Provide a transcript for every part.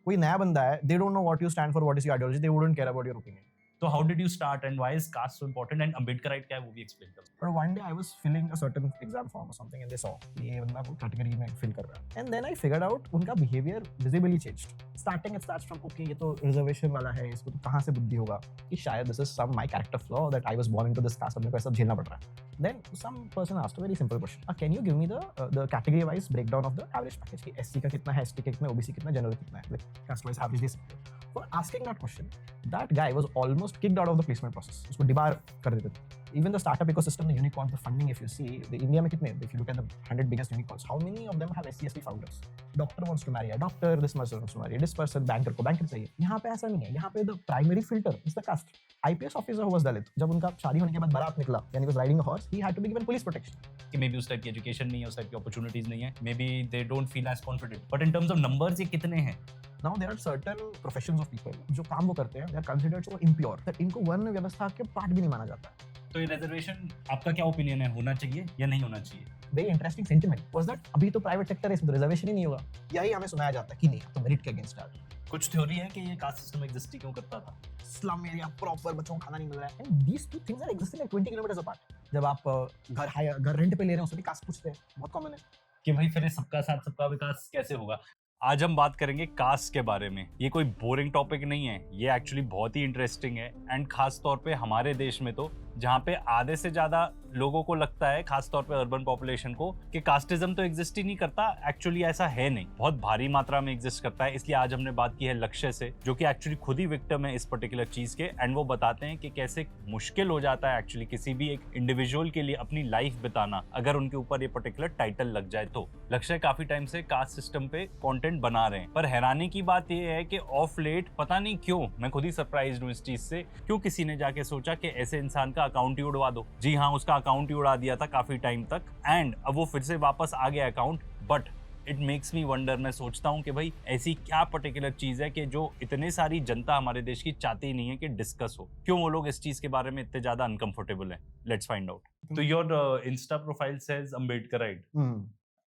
कोई नया बंदा है, they don't know what you stand for, what is your ideology, they wouldn't care about your opinion. So how did you start and why is caste so important and Ambedkarite क्या है वो भी explain करो. But one day I was filling a certain exam form or something and they saw ये बंदा वो category में fill कर रहा है. And then I figured out उनका behavior visibly changed. Starting it starts from okay ये तो reservation वाला है, इसको तो कहाँ से बुद्धि होगा कि शायद this is some my character flaw that I was born into this caste, अपने को ऐसा झेलना पड़ रहा है. Then some person asked a very simple question. Can you give me the category wise breakdown of the average package कि SC का कितना है, ST का कितना, OBC कितना, general कितना है, like caste wise average दे सकते हो. For asking that question, that guy was almost kicked out of the placement process. उसको डिबार कर देते थे. Even the startup ecosystem, the unicorns, the funding, if you see, the India में कितने, if you look at the 100 biggest unicorns, how many of them have SC/ST founders? Doctor wants to marry a doctor, this person wants to marry this person, banker को banker चाहिए. यहाँ पे ऐसा नहीं है. यहाँ पे the primary filter is the caste. IPS officer who was Dalit, जब उनका शादी होने के बाद बारात निकला, यानी was riding a horse, he had to be given police protection. कि maybe उस टाइप की education नहीं है, उस टाइप की opportunities नहीं है, maybe they don't feel as confident. But in terms of numbers ये कितने हैं? Now there are certain professions of people जो काम वो करते हैं, they are considered so impure that इनको वर्ण व्यवस्था के पार्ट भी नहीं माना जाता है. तो ये रिजर्वेशन आपका क्या ओपिनियन है, होना चाहिए या नहीं होना चाहिए? Very interesting sentiment was that अभी तो प्राइवेट सेक्टर है, इसमें तो रिजर्वेशन ही नहीं होगा. यही हमें सुनाया जाता है कि नहीं, तो मेरिट के अगेंस्ट है. कुछ थ्योरी है कि ये कास्ट सिस्टम एग्जिस्ट ही क्यों करता था? स्लम एरिया प्रॉपर बच्चों को खाना नहीं मिल रहा है. And these two things are existing like 20 kilometers apart. जब आप घर रेंट पे ले रहे हो, सभी कास्ट पूछते हैं, बहुत कॉमन है कि भाई फिर सबका साथ सबका विकास कैसे होगा. आज हम बात करेंगे कास्ट के बारे में. ये कोई बोरिंग टॉपिक नहीं है, ये एक्चुअली बहुत ही इंटरेस्टिंग है. एंड खास तौर पे हमारे देश में तो जहाँ पे आधे से ज्यादा लोगों को लगता है, खास तौर पे अर्बन पॉपुलेशन को, कि कास्टिज्म तो एग्जिस्ट ही नहीं करता. एक्चुअली ऐसा है नहीं, बहुत भारी मात्रा में एग्जिस्ट करता है. इसलिए आज हमने बात की है लक्ष्य से, जो कि एक्चुअली खुद ही विक्टिम है इस पर्टिकुलर चीज के. एंड वो बताते हैं कि कैसे मुश्किल हो जाता है एक्चुअली किसी भी एक इंडिविजुअल के लिए अपनी लाइफ बिताना अगर उनके ऊपर ये पर्टिकुलर टाइटल लग जाए तो. लक्ष्य काफी टाइम से कास्ट सिस्टम पे कंटेंट बना रहे हैं, पर हैरानी की बात ये है कि ऑफ लेट पता नहीं क्यों, मैं खुद ही सरप्राइज्ड हूँ इस चीज से, क्यों किसी ने जाके सोचा कि ऐसे इंसान का अकाउंट ही उड़वा दो. जी हाँ, उसका अकाउंट ही उड़ा दिया था काफी टाइम तक, एंड अब वो फिर से वापस आ गया account. But it makes me wonder. मैं सोचता हूँ कि भाई ऐसी क्या पर्टिकुलर चीज है कि जो इतने सारी जनता हमारे देश की चाहती नहीं है कि डिस्कस हो. क्यों वो लोग इस चीज के बारे में इतने ज्यादा अनकंफर्टेबल हैं? Let's find out. तो your insta profile says Ambedkarite,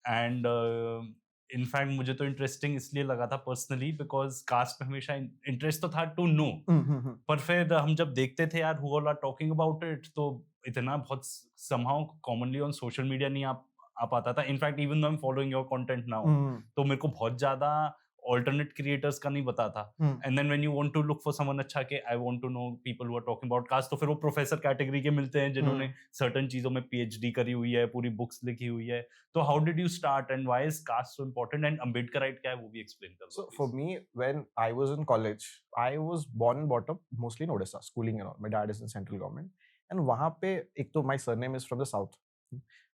and in fact मुझे तो इंटरेस्टिंग इसलिए लगा था पर्सनली बिकॉज कास्ट में हमेशा इंटरेस्ट तो था टू नो, पर फिर हम जब देखते थे यार who all are talking about it, तो इतना बहुत somehow commonly on social media नहीं आ पाता था. In fact even though I am following your content now, तो मेरे को बहुत ज्यादा alternate creators का नहीं पता था. And then when you want to look for someone अच्छा के I want to know people who are talking about caste, तो फिर वो प्रोफेसर कैटेगरी के मिलते हैं जिन्होंने certain चीजों में PhD करी हुई है, पूरी बुक्स लिखी हुई है. तो how did you start and why is caste so important and Ambedkarite क्या है वो भी explain कर दो. So for me, when I was in college, I was born and brought up mostly in Odisha, schooling and all. My dad is in central government, and वहाँ पे एक तो my surname is from the south,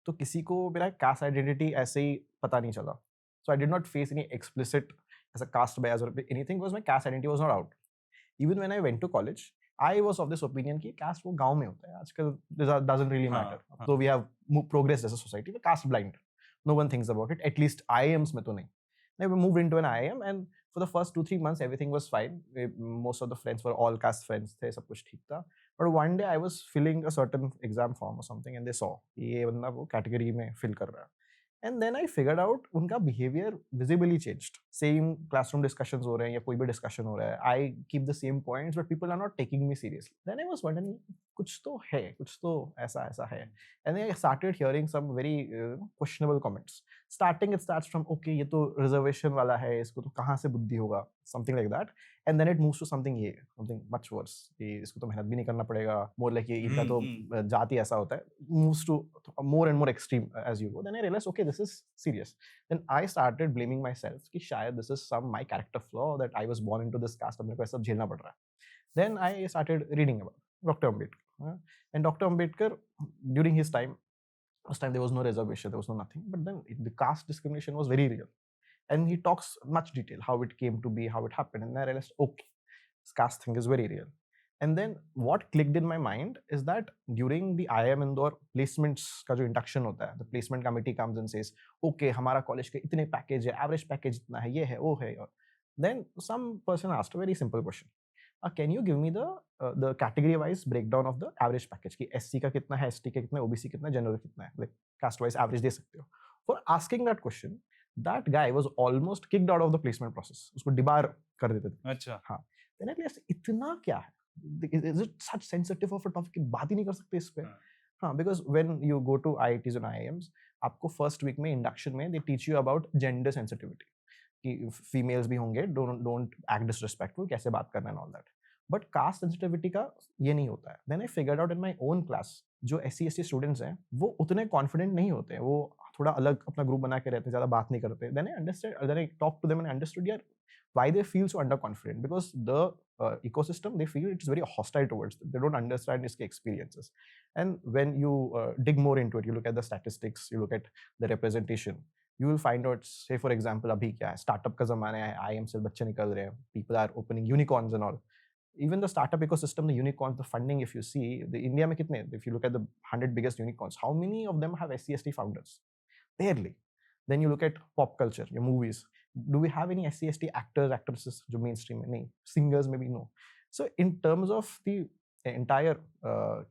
तो किसी को मेरा caste identity ऐसे ही पता नहीं चला. So I did not face any explicit as a caste bias or anything because my caste identity was not out. Even when I went to college, I was of this opinion कि caste वो गांव में होता है. आजकल doesn't really matter. So we have progressed as a society. We're caste blind. No one thinks about it. At least IIMs में तो नहीं. Then we moved into an IIM and for the first 2-3 months everything was fine. Most of the friends were all caste friends थे, सब कुछ ठीक था. But one day I was filling a certain exam form or something and they saw ये बंदा वो category में fill कर रहा है. And then I figured out उनका behavior visibly changed. Same classroom discussions हो रहे हैं या कोई भी discussion हो रहा है. I keep the same points, but people are not taking me seriously. Then I was wondering, कुछ तो है, कुछ तो ऐसा है. And then I started hearing some very questionable comments. Starting it starts from okay ये तो reservation वाला है, इसको तो कहाँ से बुद्धि होगा, something like that. And then it moves to something much worse. कि इसको तो मेहनत भी नहीं करना पड़ेगा. More like ये इनका तो जाति ऐसा होता है. Moves to more and more extreme as you go. Then I realized okay this is serious. Then I started blaming myself कि शायद this is some my character flaw that I was born into this caste, अपने को ऐसा झेलना पड़ रहा है. Then I started reading about Dr. Ambedkar. And Dr. Ambedkar during his time, first time there was no reservation, there was no nothing. But then the caste discrimination was very real. And he talks much detail how it came to be, how it happened. And I realized, okay, this caste thing is very real. And then what clicked in my mind is that during the IIM Indore placements का जो induction होता है, the placement committee comes and says, okay, हमारा college के इतने package है, average package इतना है, ये है, वो है. Then some person asked a very simple question. Can you give me the category wise breakdown of the average package कि SC का कितना है, ST का कितना है, OBC कितना है, general कितना है, like caste wise average दे सकते हो. For asking that question, that guy was almost kicked out of the placement process. उसको डिबार कर देते थे। अच्छा। हाँ, then I realized इतना क्या है? Is it such sensitive of a topic कि बात ही नहीं कर सकते इस पे? हाँ। हाँ, because when you go to IITs and IIMs, आपको फर्स्ट वीक में इंडक्शन में they teach you about gender sensitivity कि फीमेल्स भी होंगे, डोंट एक्ट डिसरिस्पेक्टफुल, कैसे बात करना and all that. But caste sensitivity का ये नहीं होता है। Then I figured out in my own class, जो SC/ST स्टूडेंट्स हैं, वो उतने कॉन्फिडेंट नहीं होते हैं, वो थोड़ा अलग अपना ग्रुप बना के रहते हैं, ज़्यादा बात नहीं करते। Then I talk to them and understood यार why they feel so underconfident, because the ecosystem, they feel it's very hostile towards them, they don't understand its experiences. And when you dig more into it, you look at the statistics, you look at the representation, you will find out, say for example, abhi kya hai, startup ka zamana hai, IIM se bacche nikal rahe hain, people are opening unicorns and all. Even the startup ecosystem, the unicorns, the funding, if you see the India mein kitne, if you look at the 100 biggest unicorns, how many of them have SC/ST founders? Barely. Then you look at pop culture, your movies. Do we have any SC/ST actors, actresses जो mainstream में? नहीं. Singers maybe no. So in terms of the entire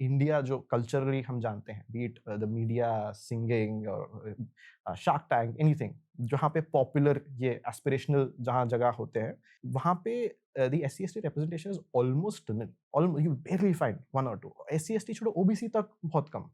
India जो culturally हम जानते हैं, be it the media, singing or Shark Tank, anything, जहाँ पे popular ये aspirational जहाँ जगह होते हैं, वहाँ पे the SC/ST representation is almost nil. Almost, you barely find one or two. SC/ST छोड़ो, OBC तक बहुत कम.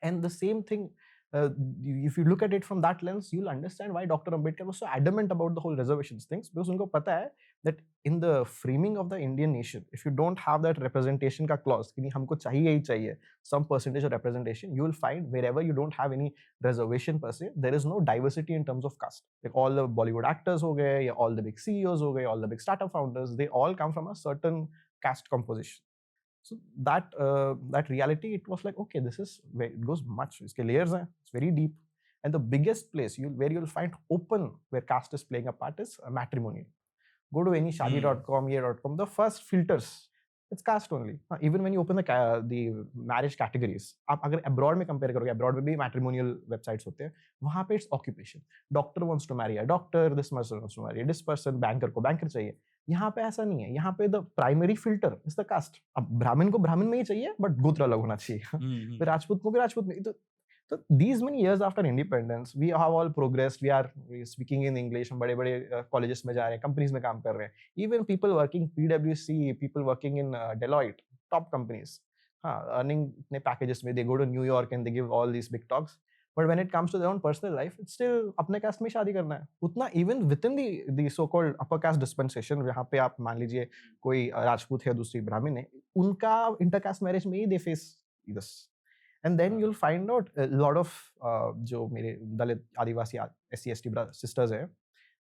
And the same thing, if you look at it from that lens, you'll understand why Dr. Ambedkar was so adamant about the whole reservations things, because उनको पता है that in the framing of the Indian nation, if you don't have that representation का clause कि नहीं हमको चाहिए ही चाहिए some percentage of representation, you will find wherever you don't have any reservation per se, there is no diversity in terms of caste. Like all the Bollywood actors हो गए, या all the big CEOs हो गए, all the big startup founders, they all come from a certain caste composition. So that reality, it was like, okay, this is where it goes much. Iske layers hain, it's very deep. And the biggest place where you'll find open where caste is playing a part is matrimonial. Go to any shadi.com, ye.com, the first filters, it's caste only. Even when you open the marriage categories, आप अगर abroad में compare करोगे, abroad में भी matrimonial websites होते हैं, वहाँ पे it's occupation. Doctor wants to marry a doctor, this person wants to marry this person, banker को banker चाहिए. यहाँ पे ऐसा नहीं है, यहाँ पे the primary filter is the caste. अब ब्राह्मण को ब्राह्मण में ही चाहिए, बट गोत्र अलग होना चाहिए. फिर राजपूत को भी राजपूत में. तो these many years after independence, we have all progressed, we are speaking in English, हम बड़े बड़े colleges में जा रहे हैं, companies में काम कर रहे हैं. Even people working PwC, people working in Deloitte, top companies, earning इतने packages में, they go to New York and they give all these big talks. But when it comes to their own personal life, it's still अपने caste में शादी करना है. उतना even within the so-called upper caste dispensation, जहाँ पे आप मान लीजिए कोई राजपूत है, दूसरी ब्राह्मण है, उनका intercaste marriage में ही they face this. And then you'll find out a lot of जो मेरे दलित आदिवासी SC/ST sisters हैं,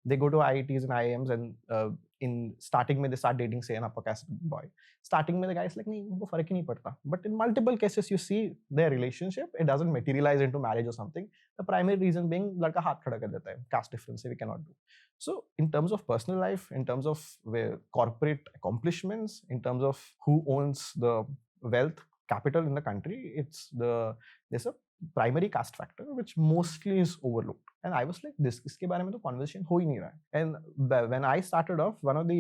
they go to IITs and IIMs, and in starting में they start dating, say, an upper caste boy. Starting में the guy is like, नहीं, उनको फर्क ही नहीं पड़ता. But in multiple cases you see their relationship, it doesn't materialize into marriage or something. The primary reason being लड़का हाथ खड़ा कर देता है, caste difference we cannot do. So in terms of personal life, in terms of corporate accomplishments, in terms of who owns the wealth, capital in the country, there's a primary caste factor which mostly is overlooked. And I was like, this इसके बारे में तो conversation हो ही नहीं रहा है. And when I started off, one of the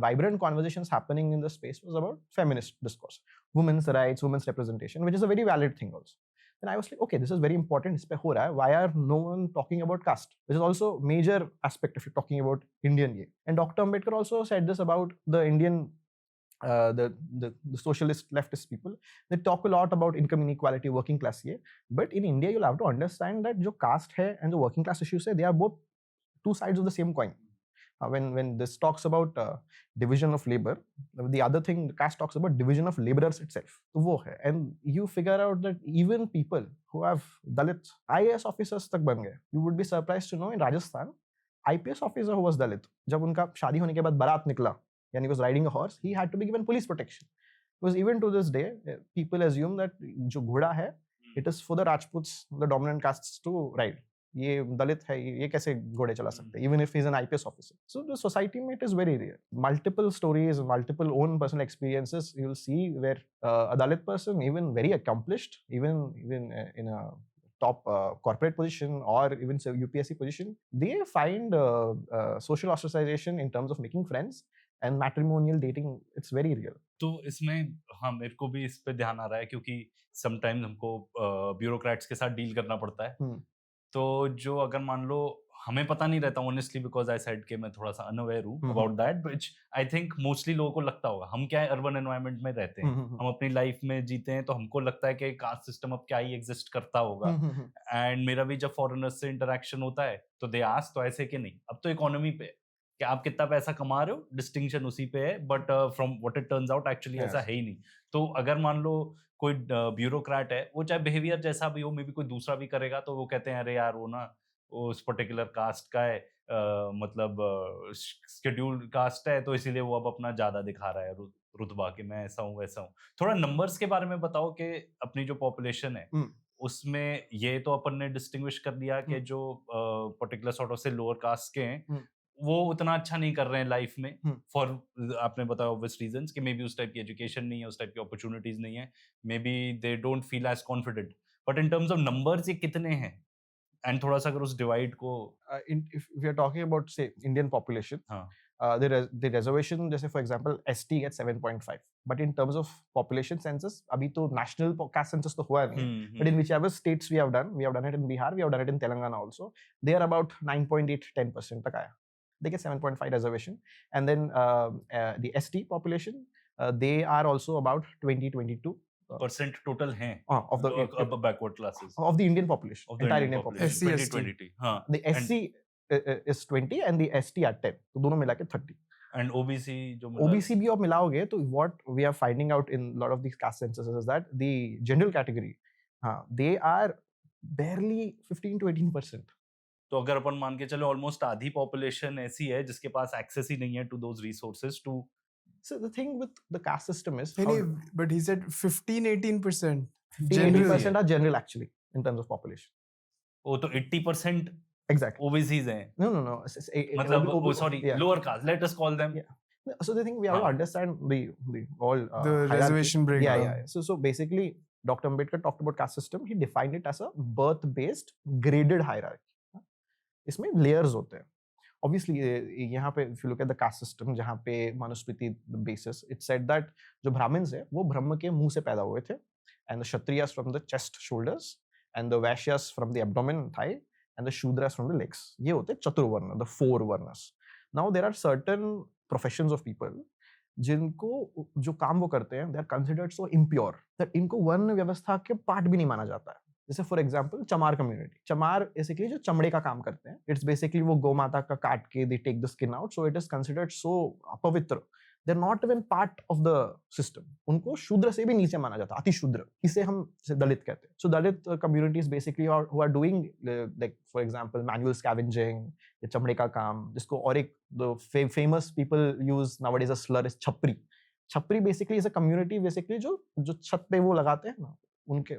vibrant conversations happening in the space was about feminist discourse, women's rights, women's representation, which is a very valid thing also. Then I was like, okay, this is very important. इस पे हो रहा है. Why are no one talking about caste? Which is also major aspect if you're talking about Indian ye. And Dr. Ambedkar also said this about the Indian the socialist leftist people. They talk a lot about income inequality, working class ye, but in India you'll have to understand that jo caste hai and the working class issues hai, they are both two sides of the same coin. When this talks about division of labor, the other thing, the caste talks about division of laborers itself. तो वो है. And you figure out that even people who have Dalit IAS officers तक बन गए. You would be surprised to know in Rajasthan, IPS officer who was Dalit, जब उनका शादी होने के बाद बारात निकला, and he was riding a horse, he had to be given police protection. Because even to this day, people assume that जो घोड़ा है, it is for the Rajputs, the dominant castes to ride. ये दलित है, ये कैसे घोड़े चला सकते हैं, even if he is an IPS officer. So the society में it is very rare. Multiple stories, multiple own personal experiences, you'll see where a Dalit person, even very accomplished, even in a top corporate position or even UPSC position, they find social ostracization in terms of making friends and matrimonial dating. It's very real. तो इसमें हाँ, मेरे को भी इस पे ध्यान आ रहा है क्योंकि समटाइम्स हमको ब्यूरोक्रेट्स के साथ डील करना पड़ता है. तो जो अगर मान लो हमें पता नहीं रहता ऑनेस्टली, बिकॉज आई सेड कि मैं थोड़ा सा अनअवेयर हूँ about that, which I think mostly लोगों को लगता होगा। हम क्या है, अर्बन एनवायरनमेंट में रहते हैं, हम अपनी लाइफ में जीते हैं, तो हमको लगता है कि कास्ट सिस्टम अब क्या ही एग्जिस्ट करता होगा। एंड मेरा भी जब फॉरेनर्स से इंटरेक्शन होता है तो दे आस्क, तो ऐसे कि नहीं, अब तो इकोनॉमी पे है कि आप कितना पैसा कमा रहे हो, डिस्टिंक्शन उसी पे है, but from what it turns out actually ऐसा है ही नहीं। तो अगर मान लो कोई ब्यूरोक्रेट है, वो चाहे बिहेवियर जैसा भी हो, मे बी कोई दूसरा भी करेगा, तो वो कहते हैं अरे यार वो ना उस पर्टिकुलर कास्ट का है, मतलब शेड्यूल्ड कास्ट है, तो इसीलिए वो अब अपना ज्यादा दिखा रहा है रुतबा कि मैं ऐसा हूँ वैसा हूँ। थोड़ा नंबर्स के बारे में बताओ कि अपनी जो पॉपुलेशन है उसमें ये तो अपन ने डिस्टिंग्विश कर दिया कि जो पर्टिकुलर सॉर्ट ऑफ से लोअर कास्ट के हैं वो उतना अच्छा नहीं कर रहे हैं लाइफ में, फॉर आपने बताया ऑब्वियस रीजंस कि मे बी उस टाइप की एजुकेशन नहीं है, उस टाइप की अपॉर्चुनिटीज नहीं है, maybe they don't feel as confident. But in terms of numbers ये कितने हैं, एंड थोड़ा सा अगर उस डिवाइड को if we are talking about say Indian population, हाँ the reservation जैसे for example ST gets 7.5, but in terms of population census अभी तो national caste census तो हुआ नहीं है, but in whichever states we have done it in Bihar, we have done it in Telangana also, they are about 9.8-10% तक आया, they get 7.5 reservation, and then the ST population, they are also about 20-22 percent total हैं of the backward classes of the Indian population, of the entire Indian Indian population. Population SC, 2020 हाँ The SC is 20 and the ST are 10, तो दोनों मिला के 30. And OBC जो OBC भी आप मिलाओगे तो what we are finding out in lot of these caste censuses is that the general category, they are barely 15-18%. तो अगर अपन मान के चलो ऑलमोस्ट आधी पॉपुलेशन ऐसी है जिसके पास एक्सेस ही नहीं है to those resources to So the thing with the caste system is but he said 15-18%. 15-18% are general actually in terms of population. वो तो 80% Exactly. ओबीसीज हैं, No. मतलब sorry yeah. Lower caste, let us call them. Yeah. So the thing we have to understand the all The hierarchy. reservation breakdown. Yeah. So basically, Dr. Ambedkar talked about caste system. He defined it as a birth-based graded hierarchy. इसमें layers होते हैं. Obviously, यहाँ पे if you look at the caste system, जहाँ पे Manusmriti basis, it said that जो Brahmins है वो ब्रह्म के मुंह से पैदा हुए थे, and the Kshatriyas from the chest, shoulders, and the Vaishyas from the abdomen, thigh, and the Shudras from the legs. ये होते हैं चतुर्वर्ण, the four varnas. Now there are certain professions of people जिनको जो काम वो करते हैं they are considered so impure that इनको वर्ण व्यवस्था के पार्ट भी नहीं माना जाता है. जैसे फॉर एग्जाम्पल चमार कम्युनिटी, चमार बेसिकली जो चमड़े का काम करते हैं, इट्स बेसिकली वो गौ माता का काट के they take the skin out, so it is considered so अपवित्र, they are not even part of the system. उनको शूद्र से भी नीचे माना जाता है, अति शूद्र, इसे हम दलित कहते हैं. So Dalit communities basically who are doing like for example manual scavenging या चमड़े का काम, जिसको और एक famous people use nowadays a slur is छपरी. छपरी basically is a community basically जो छत पे वो लगाते हैं ना उनके,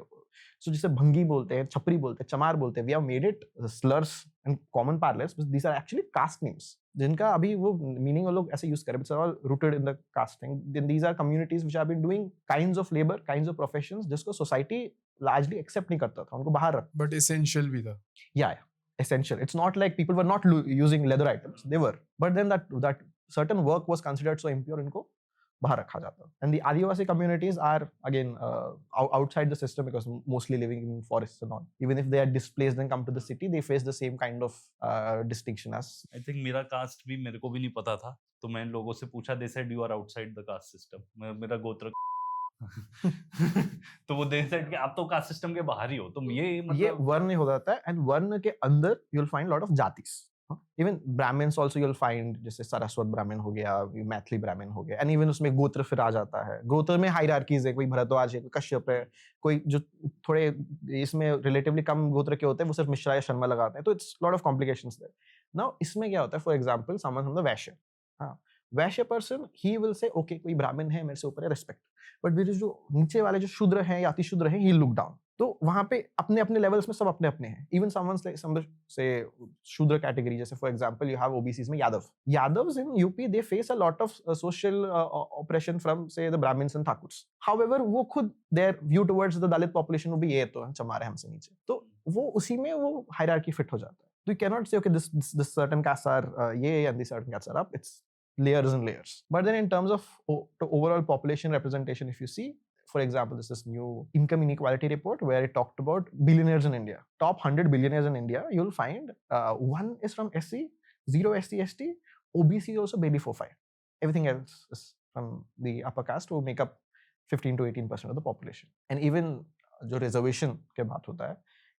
सो जिसे भंगी बोलते हैं, छपरी बोलते हैं, चमार बोलते हैं. We have made it slurs and common parlance, but these are actually caste names जिनका अभी वो मीनिंग वो लोग ऐसे यूज कर रहे हैं, but all rooted in the caste thing. Then these are communities which have been doing kinds of labour, kinds of professions जिसको सोसाइटी लार्जली एक्सेप्ट नहीं करता था, उनको बाहर रख. But essential भी था. Yeah, essential. It's not like people were not using leather items, they were, but then that certain work was considered so impure, इनको बाहर रखा जाता. And the Adivasi communities are again outside the system because mostly living in forests and all. Even if they are displaced and come to the city, they face the same kind of distinction as. I think मेरा cast भी मेरे को भी नहीं पता था, तो मैं इन लोगों से पूछा, they said you are outside the caste system, मेरा गोत्र तो वो दे सेड कि आप तो कास्ट सिस्टम के बाहर ही हो. तो ये मतलब वर्ण हो जाता है, एंड वर्ण के अंदर you will find lot of जातिस. Even Brahmins also you will find, जैसे सरस्वत ब्राह्मण हो गया, मैथिली ब्राह्मण हो गया, एंड इवन उसमें गोत्र फिर आ जाता है. गोत्र में हायरार्कीज है, कोई भरद्वाज है, कोई कश्यप है, कोई जो थोड़े इसमें रिलेटिवली कम गोत्र के होते हैं वो सिर्फ मिश्रा या शर्मा लगाते हैं. तो it's lot of complications there. Now इसमें क्या होता है, for example someone from the Vaishya, Vaishya person ही विल से ओके कोई ब्राह्मण है मेरे से ऊपर है, रिस्पेक्ट, बट मेरे जो नीचे वाले जो शूद्र हैं या अति शूद्र हैं ही लुक डाउन. तो वहां पे अपने अपने लेवल्स में सब अपने अपने हैं. इवन समवन से शूद्र कैटेगरी, जैसे for example you have OBCs में Yadavs in UP, they face a lot of social operation from say the Brahmins and Thakurs. However वो खुद their view towards the Dalit population वो भी ये तो चमार है हमसे नीचे, तो वो उसी में वो हायरार्की फिट हो जाता है. तो you can not say okay this certain caste are ये and this certain caste are up. It's layers and layers. But then in terms of overall population representation, if you see, for example, there's this new income inequality report where it talked about billionaires in India. Top 100 billionaires in India, you'll find one is from SC, 0 SC, ST, OBC also barely 4-5. Everything else is from the upper caste who make up 15 to 18% of the population. And even जो reservation के बात होता है,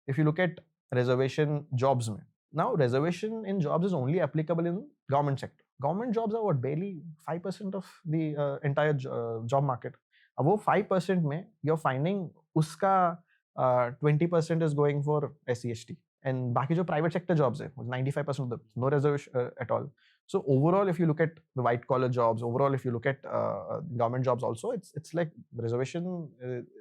if you look at reservation jobs में, now reservation in jobs is only applicable in government sector. Government jobs are what, barely 5% of the entire job market. अब वो 5% में you're finding उसका 20% is going for SC ST, and बाकी जो private sector jobs है 95% of them no reservation at all. So overall, if you look at the white collar jobs, overall if you look at government jobs also, it's like reservation,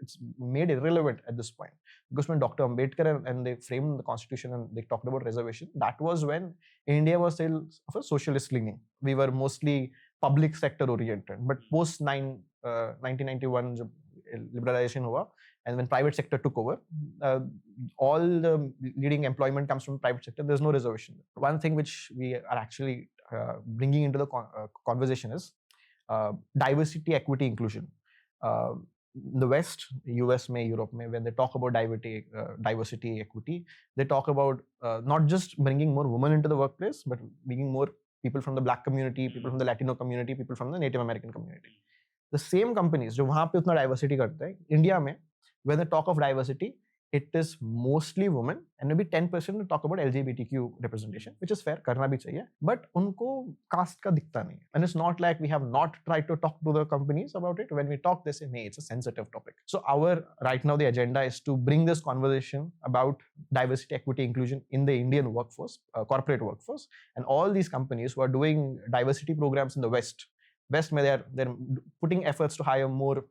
it's made irrelevant at this point. Because when Dr. Ambedkar and they framed the constitution and they talked about reservation, that was when India was still of a socialist leaning. We were mostly public sector oriented, but post 1991 जब liberalization हुआ, and when private sector took over, all the leading employment comes from private sector. There's no reservation. One thing which we are actually bringing into the conversation is diversity, equity, inclusion. In the West, US, Europe, when they talk about diversity, equity, they talk about not just bringing more women into the workplace, but bringing more people from the Black community, people from the Latino community, people from the Native American community. The same companies जो वहाँ पे उतना diversity करते हैं, India में, when they talk of diversity, it is mostly women and maybe 10% to talk about LGBTQ representation, which is fair, करना भी चाहिए, but उनको caste का दिखता नहीं है. And it's not like we have not tried to talk to the companies about it. When we talk, they say, "Nee, it's a sensitive topic." So right now the agenda is to bring this conversation about diversity, equity, inclusion in the Indian workforce, corporate workforce, and all these companies who are doing diversity programs in the West, where they're putting efforts to hire more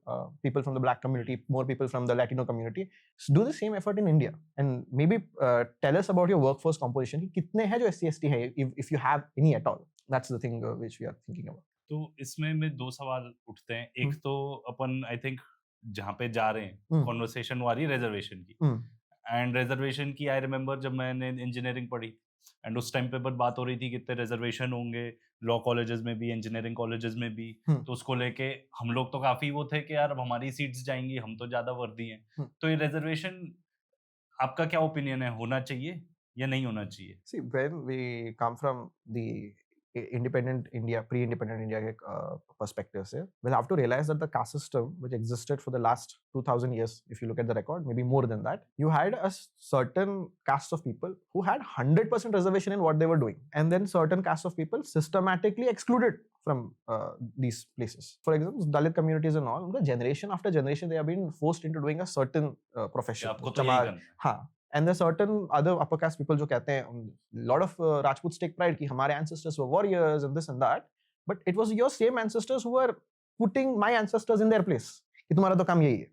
people from the Black community, more people from the Latino community. So do the same effort in India, and maybe tell us about your workforce composition. कि कितने हैं जो SC ST है, if you have any at all. That's the thing which we are thinking about. तो इसमें में दो सवाल उठते हैं. एक तो अपन आई थिंक जहाँ पे जा रहे हैं कॉन्वर्सेशन वाली रिजर्वेशन की, एंड रिजर्वेशन की आई रिमेम्बर जब मैंने इंजीनियरिंग पढ़ी एंड उस टाइम पे बात हो रही थी कितने रिजर्वेशन होंगे लॉ कॉलेजेस में भी, इंजीनियरिंग कॉलेजेस में भी. तो उसको लेके हम लोग तो काफी वो थे कि यार अब हमारी सीट्स जाएंगी, हम तो ज्यादा वर्दी हैं. तो ये रिजर्वेशन आपका क्या ओपिनियन है, होना चाहिए या नहीं होना चाहिए? See, when we come from the independent India, pre-independent India perspective से, we'll have to realize that the caste system which existed for the last 2000 years, if you look at the record, maybe more than that, you had a certain caste of people who had 100% reservation in what they were doing, and then certain caste of people systematically excluded from these places. For example, Dalit communities and all, generation after generation, they have been forced into doing a certain profession. हाँ. And there are certain other upper caste people जो कहते हैं, a lot of Rajputs take pride कि हमारे ancestors were warriors and this and that, but it was your same ancestors who were putting my ancestors in their place कि तुम्हारा तो काम यही है.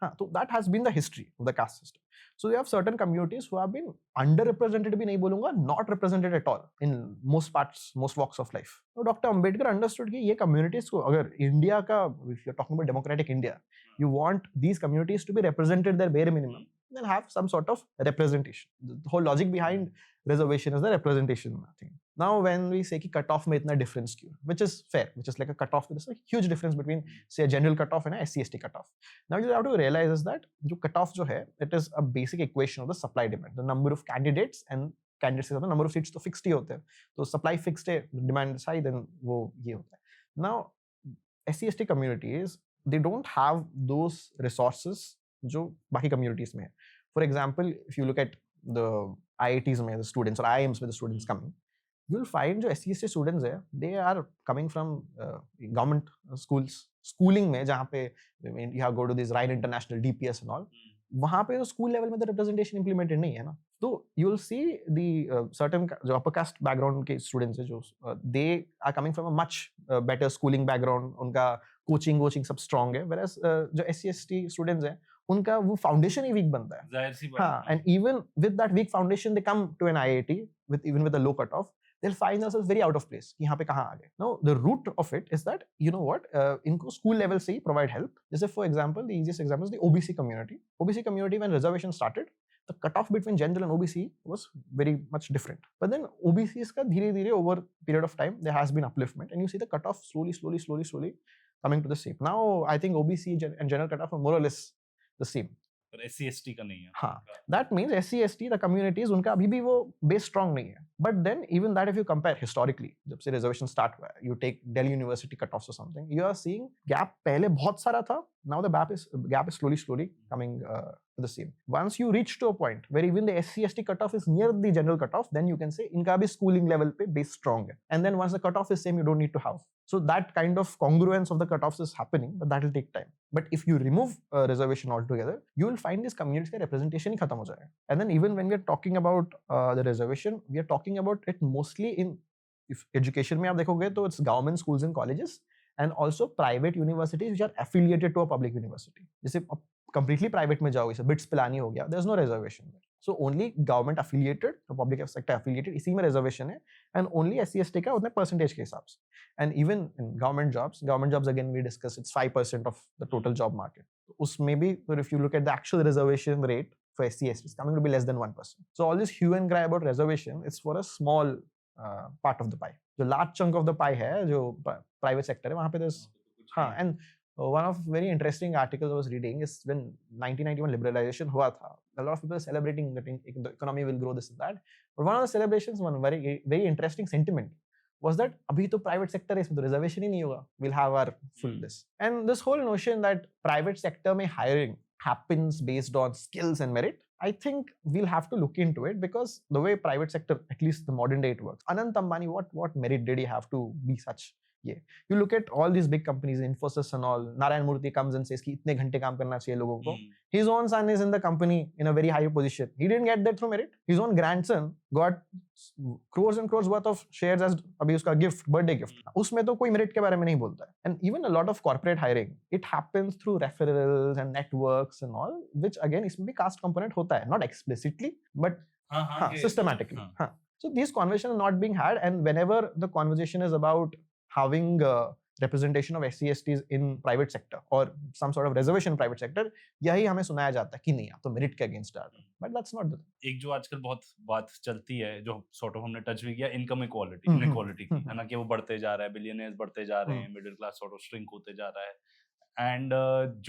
हाँ, so that has been the history of the caste system. So you have certain communities who have been underrepresented भी नहीं बोलूँगा, not represented at all in most parts, most walks of life. So Dr. Ambedkar understood कि ये communities को अगर India का, if you're talking about democratic India, you want these communities to be represented their bare minimum, then have some sort of representation. The whole logic behind reservation is the representation thing. Now when we say कि cutoff में इतना difference क्यों, which is fair, which is like a cutoff, there's a huge difference between say a general cutoff and a SC ST cutoff. Now you have to realize is that जो cutoff जो है, it is a basic equation of the supply demand, the number of candidates and candidates के साथ number of seats तो fixed ही होते हैं, तो supply fixed है, demand is high, then वो ये होता है. Now SC ST communities, they don't have those resources जो बाकी communities में है. For example, if you look at the IITs में the students or IIMs में the students coming, you'll find जो SC ST students है, they are coming from government schools, schooling में जहाँ पे you have go to this Ryan International, DPS and all, वहाँ पे तो school level में the representation implemented नहीं है ना. तो you'll see the certain जो upper caste background के students है जो they are coming from a much better schooling background, उनका coaching सब strong है, whereas जो SC ST students है उनका वो foundation ही weak बनता है. जाहिर सी बात. हाँ, and even with that weak foundation, they come to an IIT even with a low cutoff, they'll find themselves very out of place कि यहाँ पे कहाँ आ गए. Now the root of it is that you know what, इनको school level से ही provide help. जैसे for example, the easiest example is the OBC community. OBC community when reservation started, the cutoff between general and OBC was very much different. But then OBCs का धीरे-धीरे over period of time there has been upliftment, and you see the cutoff slowly coming to the same. Now I think OBC and general cutoff are more or less the same. पर SC/ST का नहीं है. हाँ, that means SC/ST the communities उनका अभी भी वो base strong नहीं है. But then even that if you compare historically, जब से reservation start हुआ है, you take Delhi University cutoffs or something, you are seeing gap पहले बहुत सारा था. Now the gap is slowly coming to the same. Once you reach to a point where even the SC/ST cutoff is near the general cutoff, then you can say इनका भी schooling level पे base strong है. And then once the cutoff is same, you don't need to have. So that kind of congruence of the cutoffs is happening, but that will take time. But if you remove reservation altogether, you will find this community का representation ही खत्म हो जाएगा. And then even when we are talking about the reservation, we are talking about it mostly in if education में आप देखोगे तो it's government schools and colleges and also private universities which are affiliated to a public university. जैसे completely private में जाओगे, जैसे BITS Pilani हो गया, there's no reservation there. So only government affiliated, तो public sector affiliated, इसी में reservation है, and only SC/ST का उतने percentage के हिसाब से. And even in government jobs again we discussed, it's 5% of the total job market. उसमें भी, if you look at the actual reservation rate for SC/ST, it's coming to be less than 1%. So all this hue and cry about reservation, it's for a small part of the pie. जो large chunk of the pie है, जो private sector है, वहाँ पे there's, हाँ, and one of very interesting articles I was reading is when 1991 liberalization हुआ था, a lot of people are celebrating that the economy will grow, this and that. But one of the celebrations, one very interesting sentiment was that अभी तो private sector है, इसमें तो reservation ही नहीं होगा. We'll have our full this. And this whole notion that private sector में hiring happens based on skills and merit, I think we'll have to look into it, because the way private sector, at least the modern day it works, Anant Ambani, what merit did he have to be such? Yeah, you look at all these big companies, Infosys and all. Narayan Murthy comes and says कि इतने घंटे काम करना चाहिए लोगों को. His own son is in the company in a very high position. He didn't get that through merit. His own grandson got crores and crores worth of shares as अभी उसका gift, birthday gift. उसमें तो कोई merit के बारे में नहीं बोलता है. And even a lot of corporate hiring, it happens through referrals and networks and all, which again इसमें भी caste component होता है, not explicitly, but systematically. So these conversations are not being had, and whenever the conversation is about having representation of SC/STs in private sector or some sort of reservation private sector, यही हमें सुनाया जाता है कि नहीं, आप तो merit के अगेंस्ट आ रहे हो. But that's not the thing. एक जो आजकल बहुत बात चलती है, जो sort of हमने टच भी किया, इनकम इक्वालिटी, इनइक्वालिटी की, है ना, कि वो बढ़ते जा रहा है, बिलियनियर्स बढ़ते जा रहे हैं, middle class sort of shrink होते जा रहा है. एंड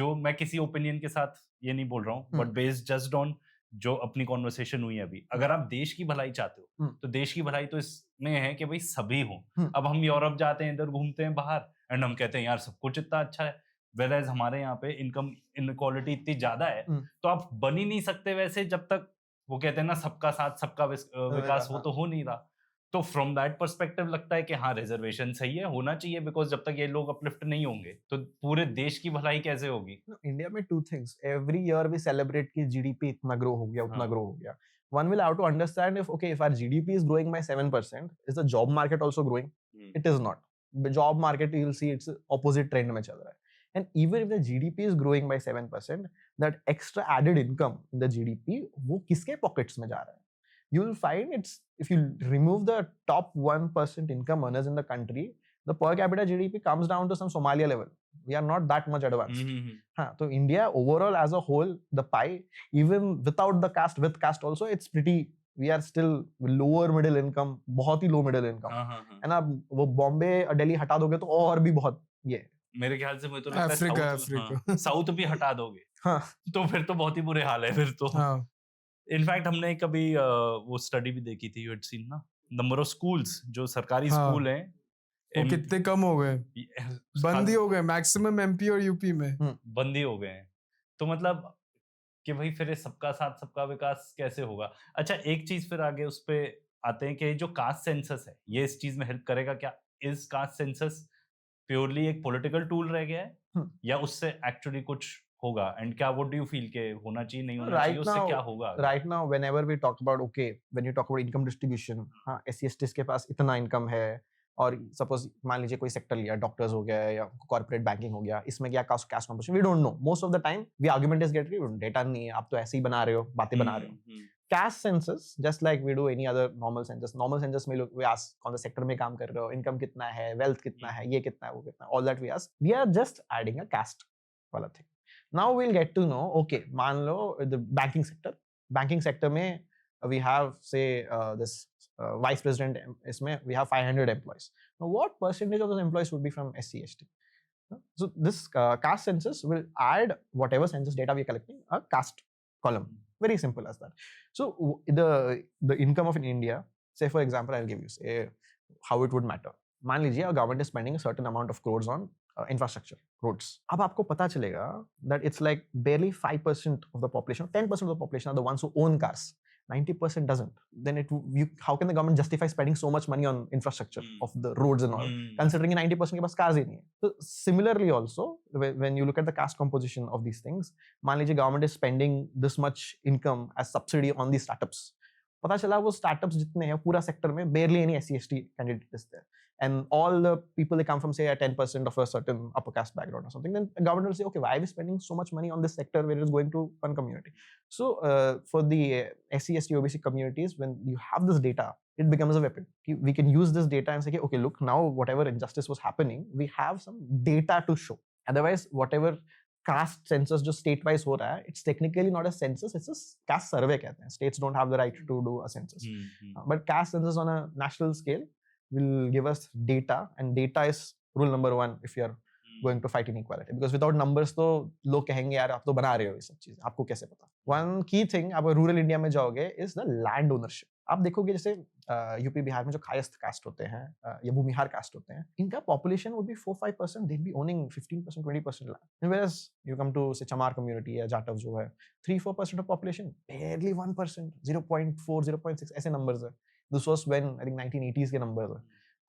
जो मैं किसी ओपिनियन के साथ ये नहीं बोल रहा हूँ, बट बेस्ड जस्ट ऑन जो अपनी कॉन्वर्सेशन हुई है अभी, अगर आप देश की भलाई चाहते हो तो देश की भलाई तो इसमें है कि भाई सभी हों. अब हम यूरोप जाते हैं, इधर घूमते हैं बाहर, एंड हम कहते हैं यार सब कुछ इतना अच्छा है, वेराज हमारे यहाँ पे इनकम इनइक्वालिटी इतनी ज्यादा है, तो आप बन ही नहीं सकते वैसे जब तक वो कहते हैं ना सबका साथ सबका विकास, वो तो हो नहीं रहा. तो फ्रॉम दैट पर्सपेक्टिव लगता है कि हाँ रिजर्वेशन सही है, होना चाहिए, बिकॉज जब तक ये लोग अपलिफ्ट नहीं होंगे तो पूरे देश की भलाई कैसे होगी. इंडिया में two things, every year we celebrate कि जीडीपी इतना ग्रो हो गया, उतना ग्रो हो गया. One will have to understand if our GDP is growing by 7%, is the job market also growing? It is not. The job market, you will see it's opposite trend में चल रहा है. And even if the GDP is growing by 7%, that extra added income in the GDP, वो किसके pockets में जा रहा है? You will find it's, if you remove the top 1% income earners in the country, the per capita GDP comes down to some Somalia level. We are not that much advanced. So India overall as a whole, the pie, even without the caste, with caste also, it's pretty, we are still lower middle income, बहुत ही low middle income. है ना, वो Bombay Delhi हटा दोगे तो और भी बहुत ये. मेरे ख्याल से मुझे तो लगता है अफ्रीका साउथ भी हटा दोगे तो फिर तो बहुत ही बुरे हाल है फिर तो. इनफैक्ट हमने कभी वो स्टडी भी देखी थी, यू हैड सीन ना, नंबर ऑफ स्कूल्स जो सरकारी स्कूल हैं वो कितने कम हो गए, बंद ही हो गए, मैक्सिमम एमपी और यूपी में बंद ही हो गए हैं. तो मतलब कि भाई फिर सबका साथ सबका विकास कैसे होगा. अच्छा एक चीज फिर आगे उस पे आते हैं कि जो कास्ट सेंसस है ये इस चीज में हेल्प करेगा क्या? इज कास्ट सेंसस प्योरली एक पॉलिटिकल टूल रह गया है या उससे एक्चुअली कुछ होगा? एंड क्या व्हाट डू यू फील के होना चाहिए, नहीं होना चाहिए, उससे क्या होगा? Right now whenever we talk about, okay, when you talk about income distribution, हां SC/STs के पास इतना इनकम है, और सपोज मान लीजिए कोई सेक्टर लिया, डॉक्टर्स हो गया या कॉर्पोरेट बैंकिंग हो गया, इसमें क्या caste composition, we don't know. Most of the time we argument is get data नहीं है, आप तो ऐसे ही बना रहे हो, बातें बना रहे हो. Caste census, just like we do any other normal census में लोग we ask कौन सा सेक्टर में काम कर रहे हो, इनकम कितना है, वेल्थ कितना है, ये कितना है, वो कितना है, all that we ask. We are just adding a caste वाला thing. Now we'll get to know, okay, मान लो the banking sector में we have say this vice president, इसमें we have 500 employees. Now what percentage of those employees would be from SC/ST? So this caste census will add whatever census data we are collecting a caste column. Very simple as that. So the income of in India, say for example, I'll give you say how it would matter. मान लीजिए our government is spending a certain amount of crores on infrastructure, roads. अब आपको पता चलेगा that it's like barely 5% of the population, 10% of the population are the ones who own cars. 90% doesn't. Then how can the government justify spending so much money on infrastructure of the roads and all, considering 90% के पास cars ही नहीं है. So similarly also, when you look at the caste composition of these things, मान लीजिए government is spending this much income as subsidy on these startups. पता चला वो startups जितने हैं पूरा sector में barely any SC/ST candidate is there. And all the people they come from say a 10% of a certain upper caste background or something, then the government will say, okay, why are we spending so much money on this sector where it is going to one community? So for the SC/ST OBC communities, when you have this data, it becomes a weapon. We can use this data and say, okay, look, now whatever injustice was happening, we have some data to show. Otherwise, whatever caste census जो state wise हो रहा है, it's technically not a census, it's a caste survey कहते हैं. States don't have the right to do a census. But caste census on a national scale will give us data, and data is rule number one if you are going to fight inequality, because without numbers तो लोग कहेंगे यार आप तो बना रहे हो ये सब चीजें, आपको कैसे पता. One key thing आप रूरल इंडिया में जाओगे is the land ownership. आप देखोगे जैसे यूपी बिहार में जो कायस्थ कास्ट होते हैं या भूमिहार कास्ट होते हैं, इनका population would be 4-5%, they'd be owning 15%, 20% land. Whereas you come to say चमार community या जाटव जो है 3-4% of population, barely 1%, 0.4, 0.6 ऐसे numbers है. This was when I think 1980s के numbers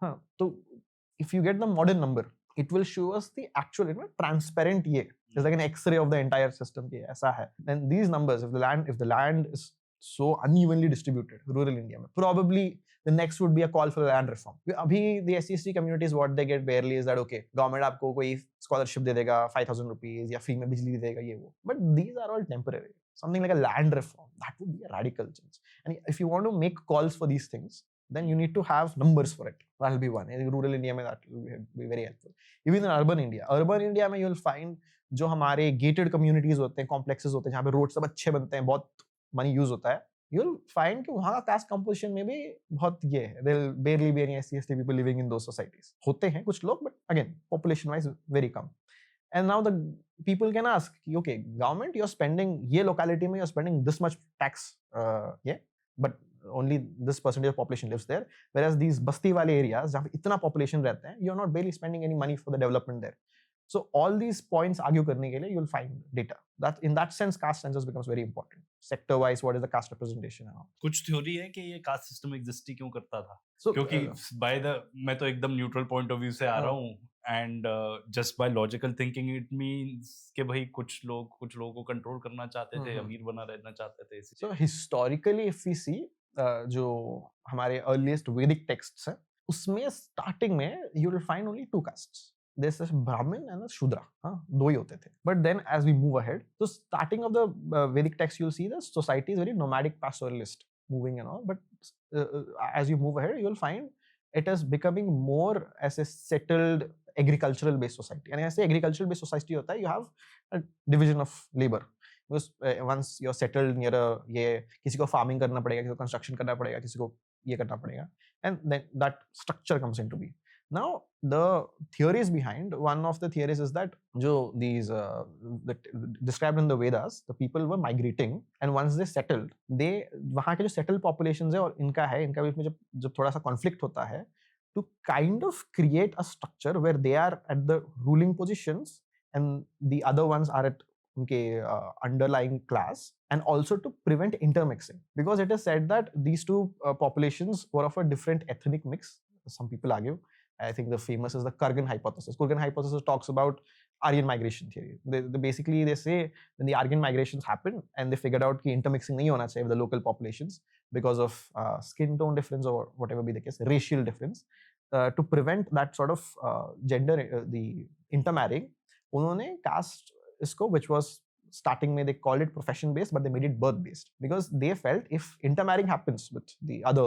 है. तो if you get the modern number, it will show us the actual, transparent ये. It's like an X-ray of the entire system कि ऐसा है. Then these numbers, if the land is so unevenly distributed, rural India में, probably the next would be a call for land reform. अभी the SC/ST communities what they get barely is that okay, government आपको कोई scholarship दे देगा 5,000 rupees या free में बिजली दे देगा ये वो. But these are all temporary. Something like a land reform, that would be a radical change. And if you want to make calls for these things, then you need to have numbers for it. That will be one. In rural India में that will be very helpful. Even in urban India में you will find जो हमारे gated communities होते हैं, complexes होते हैं, जहाँ पे roads सब अच्छे बनते हैं, बहुत money use होता है, you'll find कि वहाँ का caste composition में भी बहुत ये है. There will barely be any SC/ST people living in those societies. होते हैं कुछ लोग, but again, population-wise very come. And now the people can ask, okay, government, you're spending, ये locality में you're spending this much tax, but only this percentage of population lives there. Whereas these बस्ती वाले areas जहाँ पे इतना population रहते हैं, you're not barely spending any money for the development there. So all these points argue करने के लिए you'll find data. That in that sense, caste census becomes very important. Sector-wise, what is the caste representation and all. कुछ theory है कि ये caste system exist ही क्यों करता था? So, क्योंकि मैं तो एकदम न्यूट्रल पॉइंट ऑफ व्यू से आ रहा हूँ, and just by logical thinking it means कि भाई कुछ लोगों को कंट्रोल करना चाहते थे, अमीर बना रहना चाहते थे. So historically if we see जो हमारे earliest Vedic texts हैं, उसमें starting में you will find only two castes. There's a Brahmin and a Shudra. दो ही होते थे. But then as we move ahead, so starting of the Vedic text, you'll see the society is very nomadic pastoralist, moving and all. But as you move ahead, you'll find it is becoming more as a settled agricultural based society. And as a agricultural based society होता है, you have a division of labor. Because once you're settled near ये किसी को farming करना पड़ेगा, किसी को construction करना पड़ेगा, किसी को ये करना पड़ेगा, and then that structure comes into being. Now the theories behind, one of the theories is that जो these described in the Vedas, the people were migrating, and once they settled, वहाँ के जो settled populations है और इनका बीच में जब थोड़ा सा conflict होता है, to kind of create a structure where they are at the ruling positions and the other ones are at उनके underlying class, and also to prevent intermixing, because it is said that these two populations were of a different ethnic mix. Some people argue. I think the famous is the Kurgan hypothesis. Kurgan hypothesis talks about Aryan migration theory. They say when the Aryan migrations happened and they figured out कि intermixing नहीं होना चाहिए with the local populations because of skin tone difference or whatever be the case, racial difference, to prevent that sort of gender, the intermarrying, उन्होंने caste इसको, which was starting में they called it profession based, but they made it birth based, because they felt if intermarrying happens with the other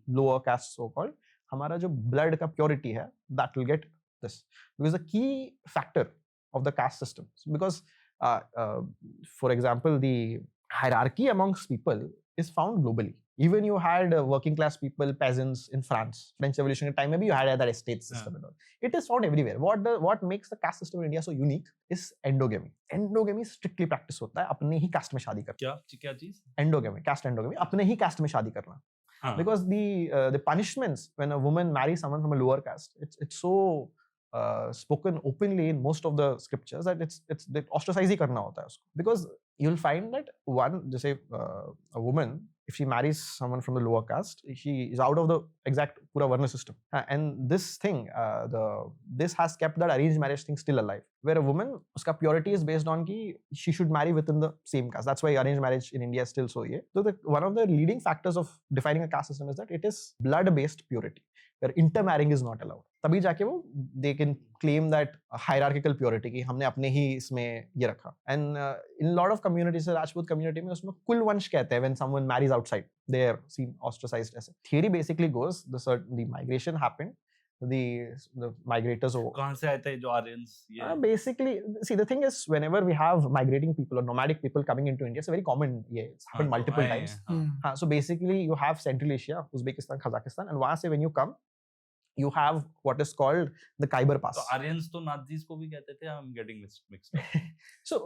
lower caste so called, हमारा जो blood का purity है, that will get this, because the key factor of the caste system, because for example the hierarchy amongst people is found globally. Even you had working class people, peasants in France, French Revolution के time में भी you had that estate system and all. It is found everywhere. What makes the caste system in India so unique is endogamy. Endogamy strictly practice होता है अपने ही caste में शादी करना. क्या चीज? Endogamy, caste endogamy, अपने ही caste में शादी करना. हाँ. Because the punishments when a woman marries someone from a lower caste, it's so spoken openly in most of the scriptures that it's ostracize ही करना होता है उसको. Because you'll find that जैसे a woman, if she marries someone from the lower caste, she is out of the exact pura varna system. And this thing, this has kept that arranged marriage thing still alive. Where a woman, uska purity is based on ki she should marry within the same caste. That's why arranged marriage in India is still so yeah. So one of the leading factors of defining a caste system is that it is blood-based purity, where intermarrying is not allowed. तभी जाके वो they can claim that hierarchical purity कि हमने अपने ही इसमें ये रखा. And in a lot of communities, Rajput community में उसमें कुल वंश कहते हैं when someone marries outside. They are seen ostracized as. Theory basically goes the migration happened. The migrators over. कहाँ से आए थे जो Aryans? Basically, see the thing is whenever we have migrating people or nomadic people coming into India, it's a very common. Yeah, it's happened multiple times. So basically, you have Central Asia, Uzbekistan, Kazakhstan, and वहाँ से when you come, you have what is called the Khyber Pass. तो Aryans तो Nazis को भी कहते थे. I'm getting mixed up. So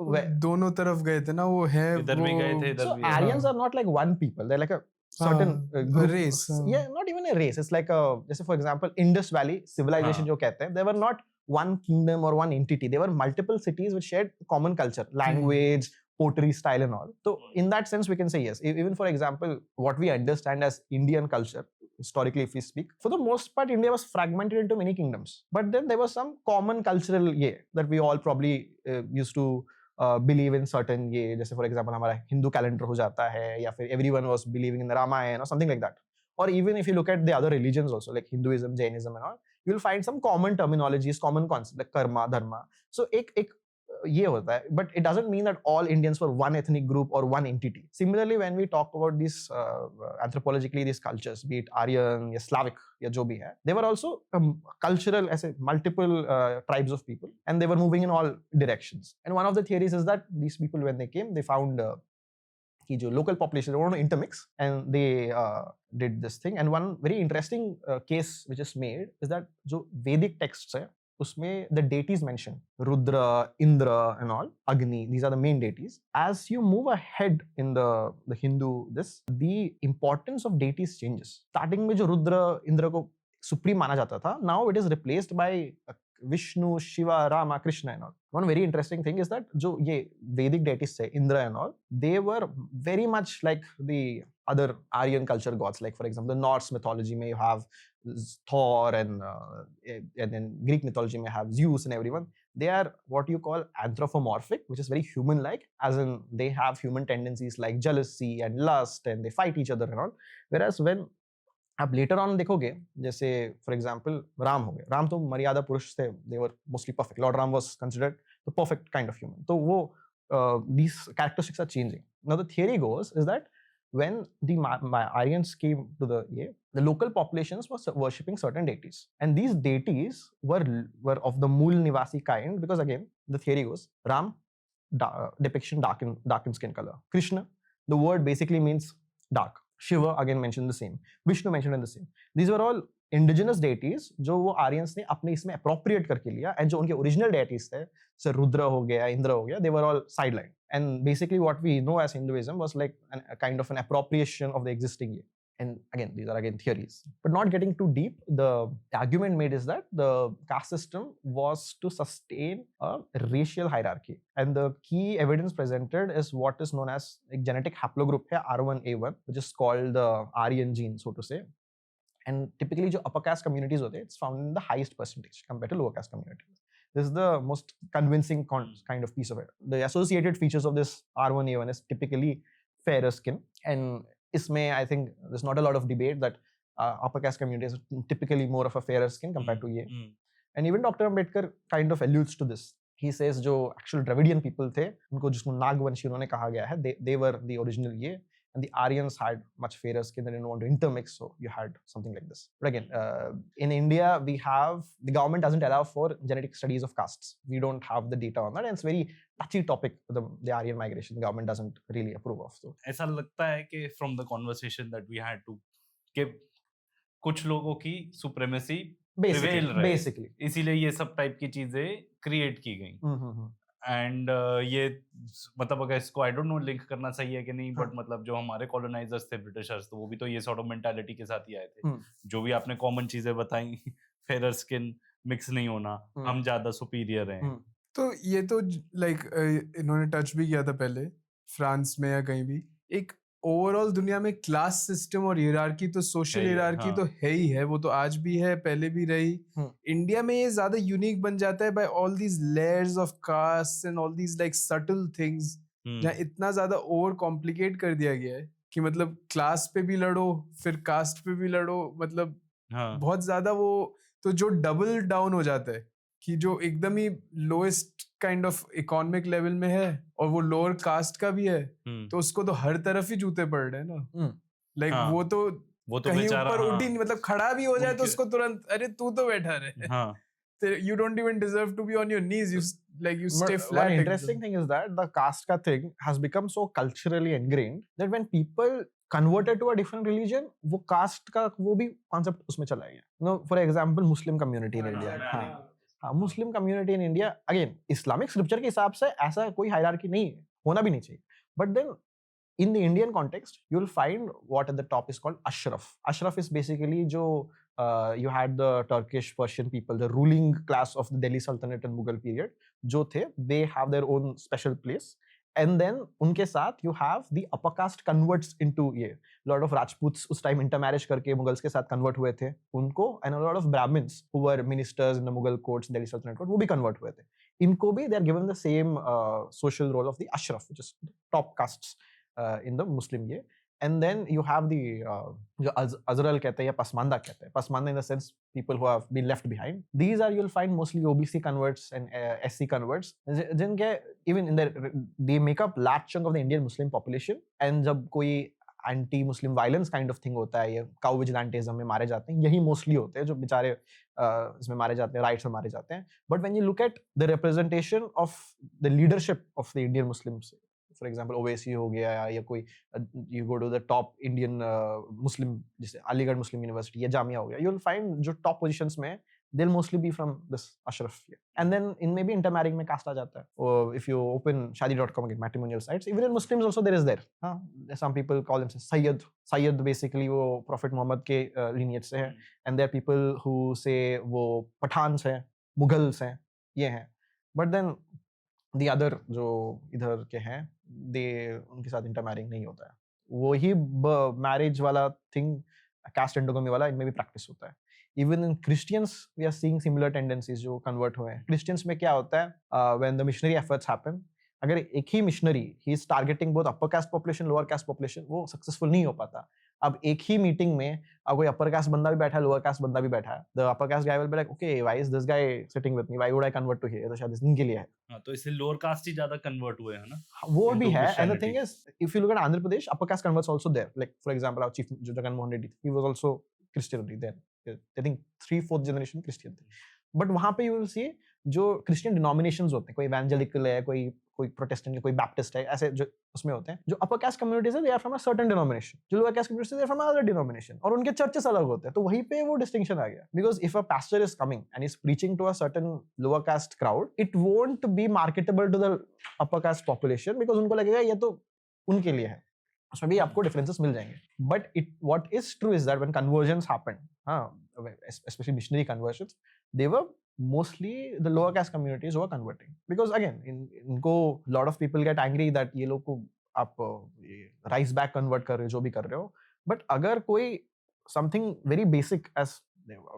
दोनों तरफ गए थे ना वो है. इधर भी गए थे इधर so भी. Aryans are not like one people. They're like a certain group. race. Yeah, not even a race. It's like a, just for example, Indus Valley civilization जो कहते हैं, they were not one kingdom or one entity. They were multiple cities which shared common culture, language, pottery style and all. So in that sense, we can say yes. Even for example, what we understand as Indian culture, historically if we speak, for the most part, India was fragmented into many kingdoms. But then there was some common cultural that we all probably used to believe in certain जैसे for example हमारा Hindu calendar हो जाता है या फिर everyone was believing in the Ramayana or something like that. Or even if you look at the other religions also like Hinduism, Jainism and all, you'll find some common terminologies, common concepts like karma, dharma. So एक ये होता है, but it doesn't mean that all Indians were one ethnic group or one entity. Similarly, when we talk about these anthropologically these cultures, be it Aryan या Slavic या जो भी है, they were also cultural ऐसे multiple tribes of people, and they were moving in all directions. And one of the theories is that these people when they came, they found कि जो local population they want to intermix, and they did this thing. And one very interesting case which is made is that जो Vedic texts है उसमें the deities mentioned, Rudra, Indra and all, Agni, these are the main deities. As you move ahead in the Hindu the importance of deities changes. Starting में जो Rudra, Indra को supreme माना जाता था, now it is replaced by Vishnu, Shiva, Rama, Krishna and all. One very interesting thing is that जो ये Vedic deities say, Indra and all, they were very much like the other Aryan culture gods. Like for example, the Norse mythology may you have Thor, and then Greek mythology may have Zeus and everyone. They are what you call anthropomorphic, which is very human-like, as in they have human tendencies like jealousy and lust, and they fight each other and all. Whereas when आप later on देखोगे, जैसे for example Ram हो गए, राम तो मर्यादा पुरुष थे, they were mostly perfect. Lord Ram was considered the perfect kind of human. तो वो these characteristics are changing. Now the theory goes is that when the Aryans came to the local populations was worshipping certain deities, and these deities were of the Mool Nivasi kind, because again the theory goes Ram depiction dark in skin color, Krishna the word basically means dark, Shiva again mentioned the same, Vishnu mentioned in the same. These were all indigenous deities जो वो Aryans ने अपने इसमें appropriate करके लिया, and जो उनके original deities थे, जैसे रुद्र हो गया, इंद्र हो गया, they were all sidelined. And basically what we know as Hinduism was like a kind of an appropriation of the existing. And again, these are again theories. But not getting too deep, the argument made is that the caste system was to sustain a racial hierarchy. And the key evidence presented is what is known as a genetic haplogroup है, R1A1, which is called the Aryan gene, so to say. And typically जो upper caste communities होते हैं, it's found in the highest percentage compared to lower caste communities. This is the most convincing kind of piece of it. The associated features of this R1A1 is typically fairer skin, and isme I think there's not a lot of debate that upper caste communities are typically more of a fairer skin compared to ye. And even Dr. Ambedkar kind of alludes to this. He says जो actual Dravidian people थे, उनको जिसको नागवंशी उन्होंने कहा गया है, they were the original ye, and the Aryans had much fairer skin. They didn't want to intermix, so you had something like this. But again, in India, the government doesn't allow for genetic studies of castes. We don't have the data on that, and it's very touchy topic. The Aryan migration, the government doesn't really approve of. So ऐसा लगता है कि from the conversation that we had to कि कुछ लोगों की supremacy prevail रहे, basically, इसीलिए ये सब टाइप की चीजें क्रिएट की गई. एंड ये मतलब अगर इसको आई डोंट नो लिंक करना सही है कि नहीं, बट मतलब जो हमारे कॉलोनाइजर्स थे ब्रिटिशर्स, तो वो भी तो ये सॉर्ट ऑफ मेंटालिटी के साथ ही आए थे. जो भी आपने कॉमन चीजें बताई, फेयर स्किन, मिक्स नहीं होना, हम ज्यादा सुपीरियर हैं. तो ये तो लाइक इन्होंने टच भी किया था पहले फ्रांस में या कहीं भी. एक ओवरऑल दुनिया में क्लास सिस्टम और हियरार्की तो सोशल हियरार्की तो है ही है, वो तो आज भी है, पहले भी रही. इंडिया में ये ज्यादा यूनिक बन जाता है by all these layers of caste and all these like subtle things, जहाँ इतना ज्यादा ओवर कॉम्प्लिकेट कर दिया गया है कि मतलब क्लास पे भी लड़ो, फिर कास्ट पे भी लड़ो, मतलब बहुत ज्यादा वो तो जो डबल डाउन हो जाता है कि जो एकदम ही lowest kind of economic level में है और वो लोअर कास्ट का भी है, तो उसको तो हर तरफ ही जूते पड़ रहे हैं ना. लाइक वो तो कहीं ऊपर उठी नहीं, मतलब खड़ा भी हो जाए तो उसको तुरंत अरे तू तो बैठा रहे, you don't even deserve to be on your knees, you stay flat. One interesting thing is that the caste ka thing has become so culturally ingrained that when people converted to a different religion, वो caste का वो भी concept उसमें चला गया. No, for example, Muslim community in India. Muslim community in India, again Islamic scripture के हिसाब से ऐसा कोई हायरार्की नहीं है, होना भी नहीं चाहिए. But then in the Indian context, you'll find what at the top is called Ashraf. Ashraf is basically जो you had the Turkish Persian people, the ruling class of the Delhi Sultanate and Mughal period, जो थे, they have their own special place. And then उनके साथ you have the upper caste converts into ये lot of Rajputs उस time intermarriage करके Mughals के साथ convert हुए थे उनको, and a lot of Brahmins who were ministers in the Mughal courts, Delhi Sultanate court, वो भी convert हुए थे. इनको भी they are given the same social role of the Ashraf, which is top castes in the Muslim ये. And then you have the जो Azral कहते हैं या पसमानदा कहते हैं. Pasmanda in the sense people who have been left behind. These are you'll find mostly OBC converts and SC converts. जिनके even in their they make up large chunk of the Indian Muslim population. And जब कोई anti Muslim violence kind of thing होता है, ये cow vigilantism में मारे जाते हैं, यही मोस्टली होते हैं जो बेचारे इसमें मारे जाते हैं, राइट्स में मारे जाते हैं. But when you look at the representation of the leadership of the Indian Muslims, for example Owaisi हो गया या कोई you go to the top Indian Muslim जैसे अलीगढ़ मुस्लिम यूनिवर्सिटी या जामिया हो गया, यू विल फाइंड जो टॉप पोजीशंस में they'll mostly be from this Ashraf. And then in maybe intermarrying में caste आ जाता है. Or if you open shadi.com again, matrimonial sites, even in Muslims also there is there. Some people call them Sayyid. Sayyid basically वो Prophet Muhammad के lineage से हैं. And there are people who say वो पठान्स हैं, Mughals हैं, ये हैं. But then the other जो इधर के हैं, उनके साथ intermarrying नहीं होता है. वही marriage वाला thing, caste endogamy वाला इनमें भी practice होता है. Even in Christians, we are seeing similar tendencies जो convert हुए हैं. Christians में क्या होता है? When the missionary efforts happen, अगर एक ही missionary, he is targeting both upper caste population, lower caste population, वो successful नहीं हो पाता. अब एक ही meeting में अब कोई upper caste बंदा भी बैठा है, lower caste बंदा भी बैठा है. The upper caste guy will be like, okay, why is this guy sitting with me? Why would I convert to here? तो शायद इनके लिए है. हाँ, तो इसलिए lower caste ही ज़्यादा convert हुए हैं ना? वो भी है. And the thing is, if you look at Andhra Pradesh, upper caste converts also there. Like for example, our chief जो Jagan Mohan Reddy, he was also Christian then. I think 3-4th generation Christian थे. But वहाँ पे you will see जो Christian denominations होते हैं, कोई evangelical है, कोई Protestant है, कोई Baptist है, ऐसे जो उसमें होते हैं. जो upper caste communities है, they are from a certain denomination. जो lower caste communities they are from another denomination. और उनके churches अलग होते हैं. तो वहीं पे वो distinction आ गया. Because if a pastor is coming and is preaching to a certain lower caste crowd, it won't be marketable to the upper caste population because उनको लगेगा ये तो उनके लिए है. उसमें भी आपको differences मिल जाएंगे. But what is true is that when conversions happen, especially missionary conversions, they were mostly the lower caste communities who were converting. Because again, इनको lot of people get angry that ये लोग को आप rice bag convert कर रहे हो, जो भी कर रहे हो. But अगर कोई something very basic as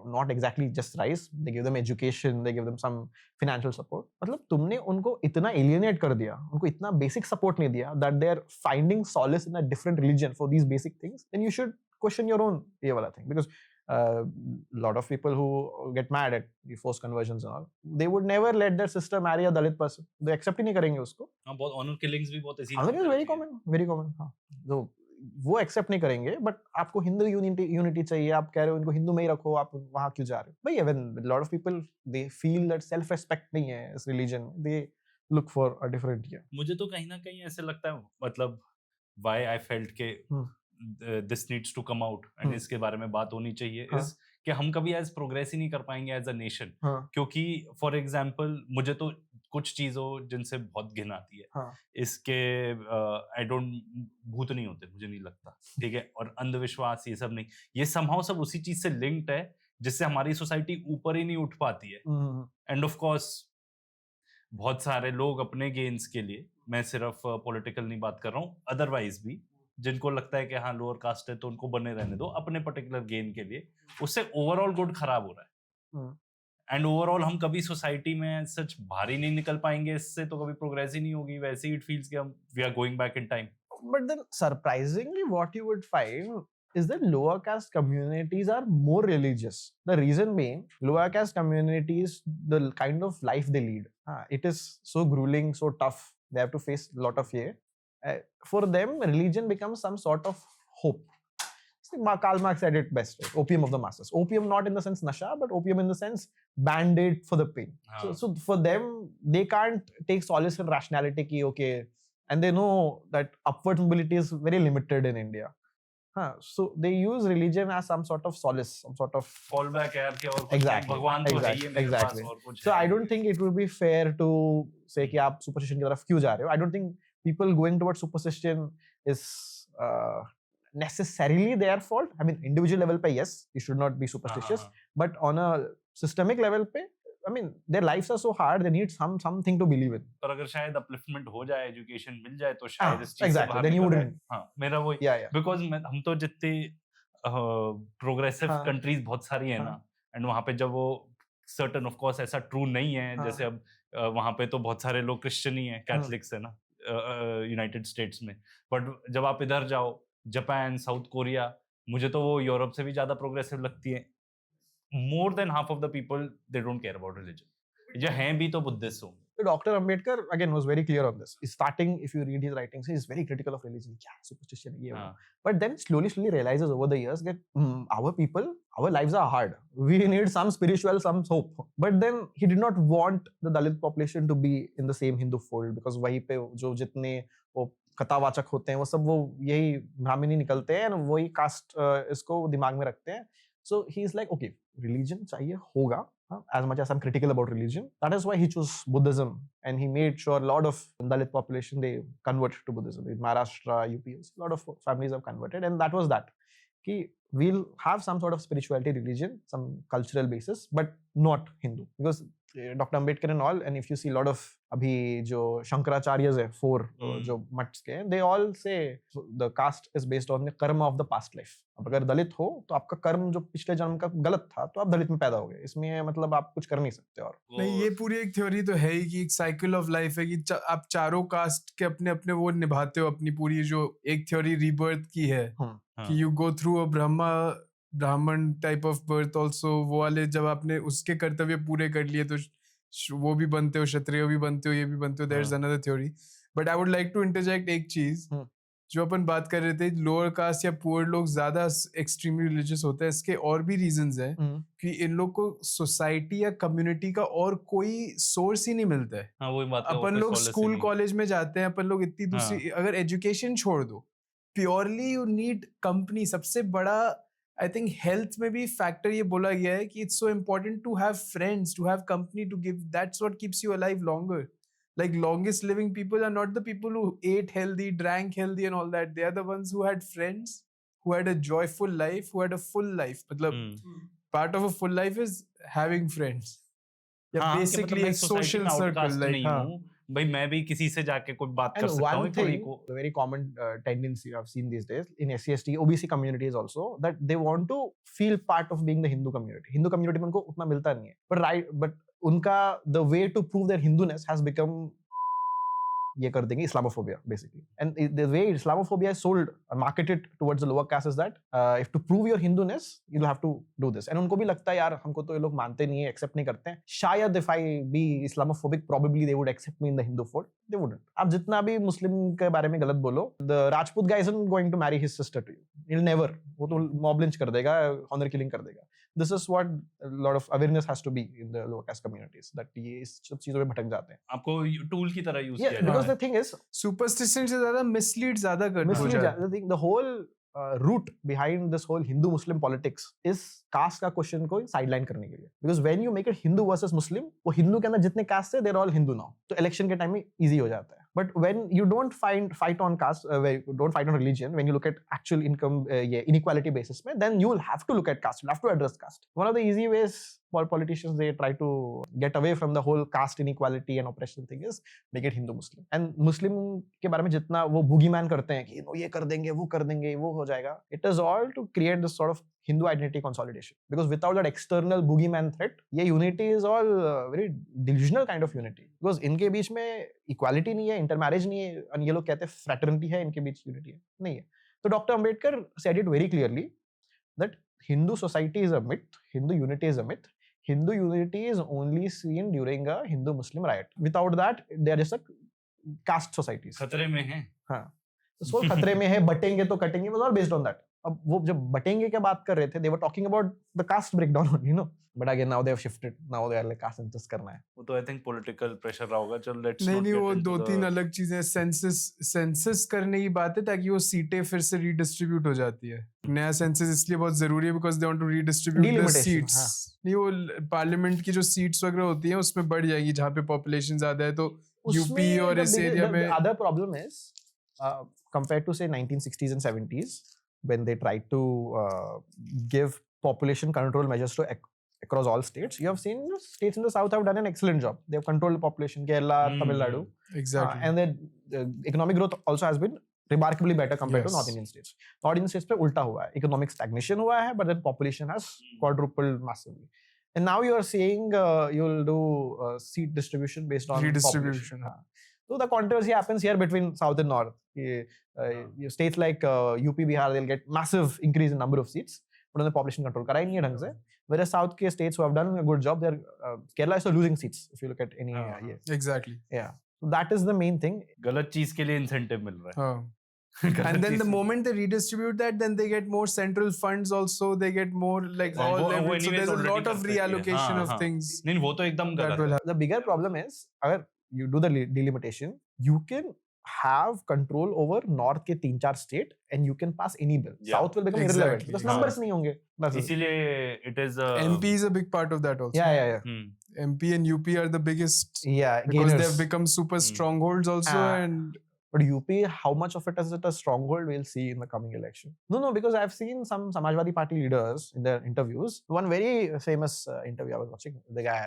not exactly just rice, they give them education, they give them some financial support. मतलब तुमने उनको इतना alienate कर दिया, उनको इतना basic support नहीं दिया that they are finding solace in a different religion for these basic things, then you should question your own ये वाला thing. Because lot of people who get mad at the forced conversions and all, they would never let their sister marry a Dalit person. They accept ही नहीं करेंगे उसको. हाँ, बहुत honor killings भी बहुत ऐसी. Honor is very common, very common. हाँ, तो वो एक्सेप्ट नहीं करेंगे, बट आपको हिंदू यूनिटी चाहिए, आप कह रहे हो इनको हिंदू में ही रखो, आप वहां क्यों जा रहे हो? भैया when lot of people they feel that self respect नहीं है इस रिलीजन में, they look for a different year. मुझे तो कहीं ना कहीं ऐसे लगता है, मतलब व्हाई आई फेल्ट के this needs to come out and इसके बारे में बात होनी चाहिए, इज कि हम कभी एज प्रोग्रेस ही नहीं कर पाएंगे एज अ नेशन। क्योंकि फॉर एग्जांपल मुझे तो कुछ चीजों जिनसे बहुत घिन आती है, इसके आई डोंट, भूत नहीं होते मुझे नहीं लगता, ठीक है, और अंधविश्वास ये सब नहीं, ये समहाउ सब उसी चीज से लिंक्ड है जिससे हमारी सोसाइटी ऊपर ही नहीं उठ पाती है। एंड ऑफ कोर्स बहुत सारे लोग अपने गेन्स के लिए, मैं सिर्फ पॉलिटिकल नहीं बात कर रहा हूँ, अदरवाइज भी जिनको लगता है कि हाँ लोअर कास्ट है तो उनको बने रहने दो अपने पर्टिकुलर गेन के लिए, उससे ओवरऑल गुड खराब हो रहा है। एंड ओवरऑल हम कभी सोसाइटी में सच भारी नहीं निकल पाएंगे इससे, तो कभी प्रोग्रेस ही नहीं होगी। वैसे ही इट फील्स कि हम we are going back in time. But then surprisingly what you would find is that lower caste communities are more religious. The reason being, lower caste communities, the kind of life they lead, it is so grueling, so tough, they have to face a lot of fear. For them religion becomes some sort of hope. Karl Marx said it best, right? Opium of the masses. Opium not in the sense nasha, but opium in the sense band-aid for the pain. So for them, they can't take solace in rationality ki, okay, and they know that upward mobility is very limited in India. So they use religion as some sort of solace, some sort of fallback यार कि और exactly, भगवान तो है ही मेरे पास और कुछ So I don't think it would be fair to say कि आप superstition की तरफ क्यों जा रहे हो. I don't think people going towards superstition is necessarily their fault. I mean, individual level पे yes, you should not be superstitious, but on a systemic level पे, I mean, their lives are so hard, they need something to believe in. पर अगर शायद upliftment हो जाए, education मिल जाए, तो शायद इस चीज से exactly, बाहर then you निकल wouldn't. हाँ, मेरा वही, बिकॉज हम तो जितने प्रोग्रेसिव कंट्रीज बहुत सारी है ना, एंड वहाँ पे जब वो सर्टन ऑफ कोर्स ऐसा ट्रू नहीं है, जैसे अब वहाँ पे तो बहुत सारे लोग क्रिश्चियन ही हैं, कैथलिक्स है ना यूनाइटेड स्टेट्स में, बट जब आप इधर जाओ जापान, साउथ कोरिया, मुझे तो वो यूरोप से भी ज्यादा प्रोग्रेसिव लगती है। More than half of the people they don't care about religion, जो हैं भी तो बुद्धिस्ट होंगे। Dr. Ambedkar again was very clear on this. Starting, if you read his writings, he is very critical of religion. Yeah, superstition. But then slowly realizes over the years that our people, our lives are hard. We need some spiritual, some hope. But then he did not want the Dalit population to be in the same Hindu fold, because वहीं पे जो जितने वो कथावाचक होते हैं वो सब वो यही ब्राह्मणी निकलते हैं, और वही कास्ट इसको दिमाग में रखते हैं. So he is like, okay, religion चाहिए होगा. As much as I'm critical about religion, that is why he chose Buddhism, and he made sure a lot of Dalit population, they converted to Buddhism. In Maharashtra, UP, a lot of families have converted, and that was that. Ki we'll have some sort of spirituality, religion, some cultural basis, but not Hindu, because Dr. Ambedkar and all, and if you see a lot of अभी जो शंकराचार्यस है, 4 जो मठ्स के, they all say the caste is based on the karma of the past life. अब अगर दलित हो तो आपका कर्म जो पिछले जन्म का गलत था, तो आप दलित में पैदा हो गए, इसमें मतलब आप कुछ कर नहीं सकते. और नहीं, ये पूरी एक थ्योरी तो है ही कि एक साइकिल ऑफ लाइफ है कि आप चारों कास्ट के अपने अपने वो निभाते हो अपनी पूरी, जो एक थ्योरी रीबर्थ की है कि यू गो थ्रू अ ब्राह्मण टाइप ऑफ बर्थ ऑल्सो, वो वाले जब आपने उसके कर्तव्य पूरे कर लिए तो वो भी बनते हो, क्षत्रिय भी बनते हो, ये भी बनते हो. There is another theory. But I would like to interject एक चीज, जो अपन बात कर रहे थे, लोअर कास्ट या पुअर लोग ज्यादा एक्सट्रीमली रिलीजियस होते हैं, इसके और भी रीजंस हैं कि इन लोग को सोसाइटी या कम्युनिटी का और कोई सोर्स ही नहीं मिलता है. अपन लोग स्कूल कॉलेज में जाते हैं, अपन लोग इतनी दूसरी, अगर एजुकेशन छोड़ दो, प्योरली यू नीड कंपनी. सबसे बड़ा आई थिंक हेल्थ में भी फैक्टर ये बोला गया है कि it's so important to have friends, to have company to give. That's what keeps you alive longer. Like longest living people are not the people who ate healthy, drank healthy and all that. They are the ones who had friends, who had a joyful life, who had a full life. मतलब part of a full life is having friends. Yeah, basically a social circle. Like भाई मैं भी किसी से जाके कोई बात कर सकता हूँ. One thing, the very common tendency I've seen these days in SC/ST, OBC communities also, that they want to feel part of being the Hindu community. Hindu community में उनको उतना मिलता नहीं है. But उनका the way to prove their Hinduness has become ये कर देंगे, Islamophobia basically. And the way Islamophobia is sold and marketed towards the lower caste is that if to prove your Hinduness, you'll have to do this. And उनको भी लगता है यार हमको तो ये लोग मानते नहीं है, accept नहीं करते हैं. शायद if I be Islamophobic, probably they would accept me in the Hindu fold. They wouldn't. आप जितना भी मुस्लिम के बारे में गलत बोलो, the Rajput guy isn't going to marry his sister to you. He'll never. वो तो mob lynch कर देगा, honor killing कर देगा. This is what a lot of awareness has to be in the lower caste communities, that ये इस सब चीजों में भटक जाते हैं. आपको टूल की तरह यूज Yeah, किया because जाता the thing is, सुपरस्टिशन से ज्यादा मिसलीड ज्यादा कर हो जाता है. the thing, the whole root behind this whole Hindu-Muslim politics is caste का क्वेश्चन को sideline करने के लिए. Because when you make it Hindu versus Muslim, वो हिंदू के अंदर जितने caste है, they're all Hindu now. तो election के टाइम में easy हो जाता है. But when you don't fight on caste, don't fight on religion, when you look at actual income, inequality basis, then you will have to look at caste. You will have to address caste. One of the easy ways for politicians, they try to get away from the whole caste inequality and oppression thing is make it Hindu-Muslim. And Muslim के बारे में जितना वो boogeyman करते हैं कि ये कर देंगे, वो हो जाएगा. It is all to create this sort of Hindu identity consolidation. Because without that external boogeyman threat, ये unity is all very delusional kind of unity. Because इनके बीच में equality नहीं है, intermarriage नहीं है, और ये लोग कहते हैं fraternity है, इनके बीच unity है, नहीं है. तो Dr. Ambedkar said it very clearly that Hindu society is a myth, Hindu unity is a myth. Hindu unity is only seen during a Hindu-Muslim riot. Without that, they are just a caste societies. खतरे में है. हाँ, तो सोच खतरे में है, बटेंगे तो कटेंगे, was all based on that. अब वो जब बटेंगे की बात कर रहे थे, they were talking about the caste breakdown only, you know. But again, now they have shifted. Now they are like caste census करना है. वो तो आई थिंक पॉलिटिकल प्रेशर रहा होगा. चल लेट्स नहीं वो दो तीन अलग चीजें. सेंसस करने की बात है ताकि वो सीटें फिर से रीडिस्ट्रीब्यूट हो जाती है. नया सेंसस इसलिए बहुत जरूरी है because they want to redistribute the seats. नहीं वो पार्लियामेंट की जो सीट्स वगैरह होती हैं उसमें बढ़ जाएगी जहाँ पे पॉपुलेशन ज्यादा है. तो यूपी और इस एरिया में other problem is compared to say 1960s and 70s when they tried to give population control measures to across all states, you have seen states in the south have done an excellent job. They have controlled the population. Kerala, Tamil Nadu, exactly, and the economic growth also has been remarkably better compared to North Indian states. North Indian states पे उल्टा हुआ है. Economic stagnation हुआ है, but then population has quadrupled massively. And now you are saying you'll do seat distribution based on redistribution. So the controversy happens here between south and north. States like UP, Bihar, they'll get massive increase in number of seats, but उन्होंने population control करा ही नहीं है ढंग से. Whereas south के states who have done a good job, they're Kerala is still losing seats if you look at any year. Exactly. Yeah. So that is the main thing. गलत चीज के लिए इंसेंटिव मिल रहा है. And then the moment they redistribute that, then they get more central funds also. They get more like all levels. So there's a lot of reallocation of things. नहीं वो तो एकदम गलत है. The bigger problem is अगर you do the delimitation, you can have control over north के 3-4 state and you can pass any bill. South will become irrelevant because numbers नहीं होंगे. इसीलिए it is MP is a big part of that also. Yeah. MP and UP are the biggest. Yeah, because gainers. they have become super strongholds also. And but UP, how much of it is it a stronghold, we'll see in the coming election. No, because I've seen some Samajwadi Party leaders in their interviews. One very famous interview I was watching, the guy,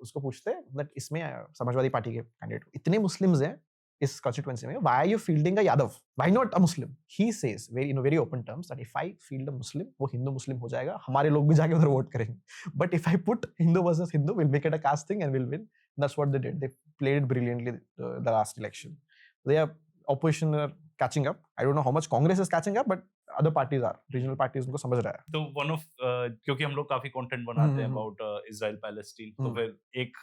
उसको पूछते that इसमें Samajwadi party के candidate इतने Muslims हैं इस constituency में, why are you fielding a Yadav? Why not a Muslim? He says very in a very open terms that if I field a Muslim, वो हिंदू मुस्लिम हो जाएगा, हमारे लोग भी जाके उधर वोट करेंगे. But if I put Hindu versus Hindu, we'll make it a caste thing and we'll win. That's what they did. They played it brilliantly the last election. They are opposition are catching up. I don't know how much Congress is catching up, but other parties are. Regional parties उनको समझ रहा है. तो one of क्योंकि हम लोग काफी content बनाते हैं about Israel Palestine, तो फिर एक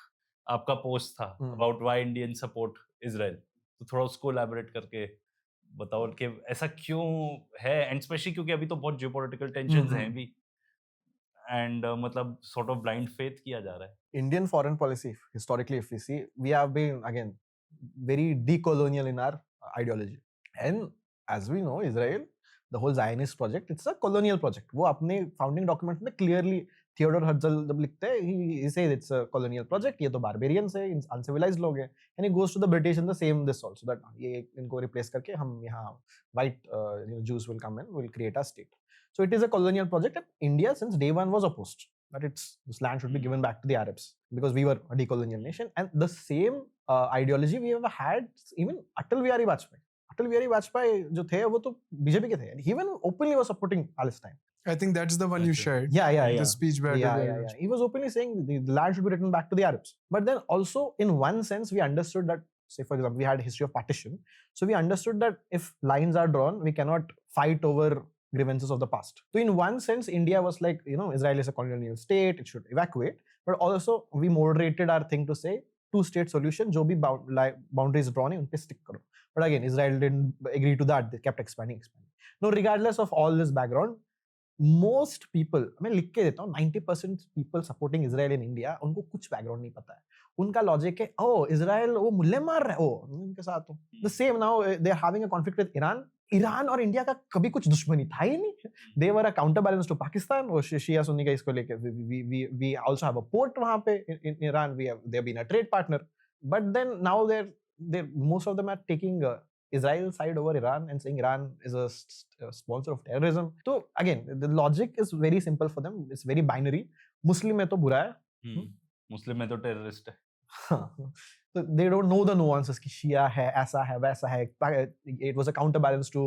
आपका पोस्ट था about why Indian support Israel. तो थोड़ा उसको elaborate करके बताओ कि ऐसा क्यों है, and especially क्योंकि अभी तो बहुत geopolitical tensions हैं भी, and मतलब sort of blind faith किया जा रहा है. Indian foreign policy, historically, if we see, we have been again very decolonial in our ideology. And as we know, Israel, the whole Zionist project, it's a colonial project. वो अपने founding document में clearly Theodore Herzl जब लिखते हैं, he says it's a colonial project. ये तो barbarians हैं, uncivilized लोग हैं. And he goes to the British in the same this also, that ये इनको replace करके हम यहाँ white Jews will come and will create a state. So it is a colonial project, and India since day one was opposed that this land should be given back to the Arabs because we were a decolonial nation. And the same ideology we have had even Atal Bihari Vajpayee. Atal Bihari Vajpayee जो थे वो तो BJP के थे, and he even openly was supporting Palestine. I think that's the one you shared. Yeah. The speech back. Yeah. He was openly saying the land should be returned back to the Arabs. But then also in one sense we understood that say for example we had a history of partition, so we understood that if lines are drawn, we cannot fight over grievances of the past. So in one sense, India was like, Israel is a colonial state, it should evacuate, but also we moderated our thing to say two-state solution, जो भी boundaries drawn है उन पे stick करो. But again, Israel didn't agree to that. They kept expanding. Now, regardless of all this background, most people, मैं लिख के देता हूँ, 90% people supporting Israel in India, उनको कुछ background नहीं पता है. उनका लॉजिक है, इजराइल वो मुल्ले मार रहा है, उनके साथ हो. The same now they are having a conflict with Iran. Iran और इंडिया का कभी कुछ दुश्मनी था ही नहीं. They were a counter balance to Pakistan. वो शिया सुन्नी का इसको लेके we also have a port वहां पे in Iran. We have they have been a trade partner. But then now they most of them are taking Israel side over Iran and saying Iran is a sponsor of terrorism. So again, the logic is very simple for them. It's very binary. Muslim है तो बुरा है. मुस्लिम में तो terrorist है. So they don't know the nuances कि शिया है, ऐसा है, वैसा है. It was a counterbalance to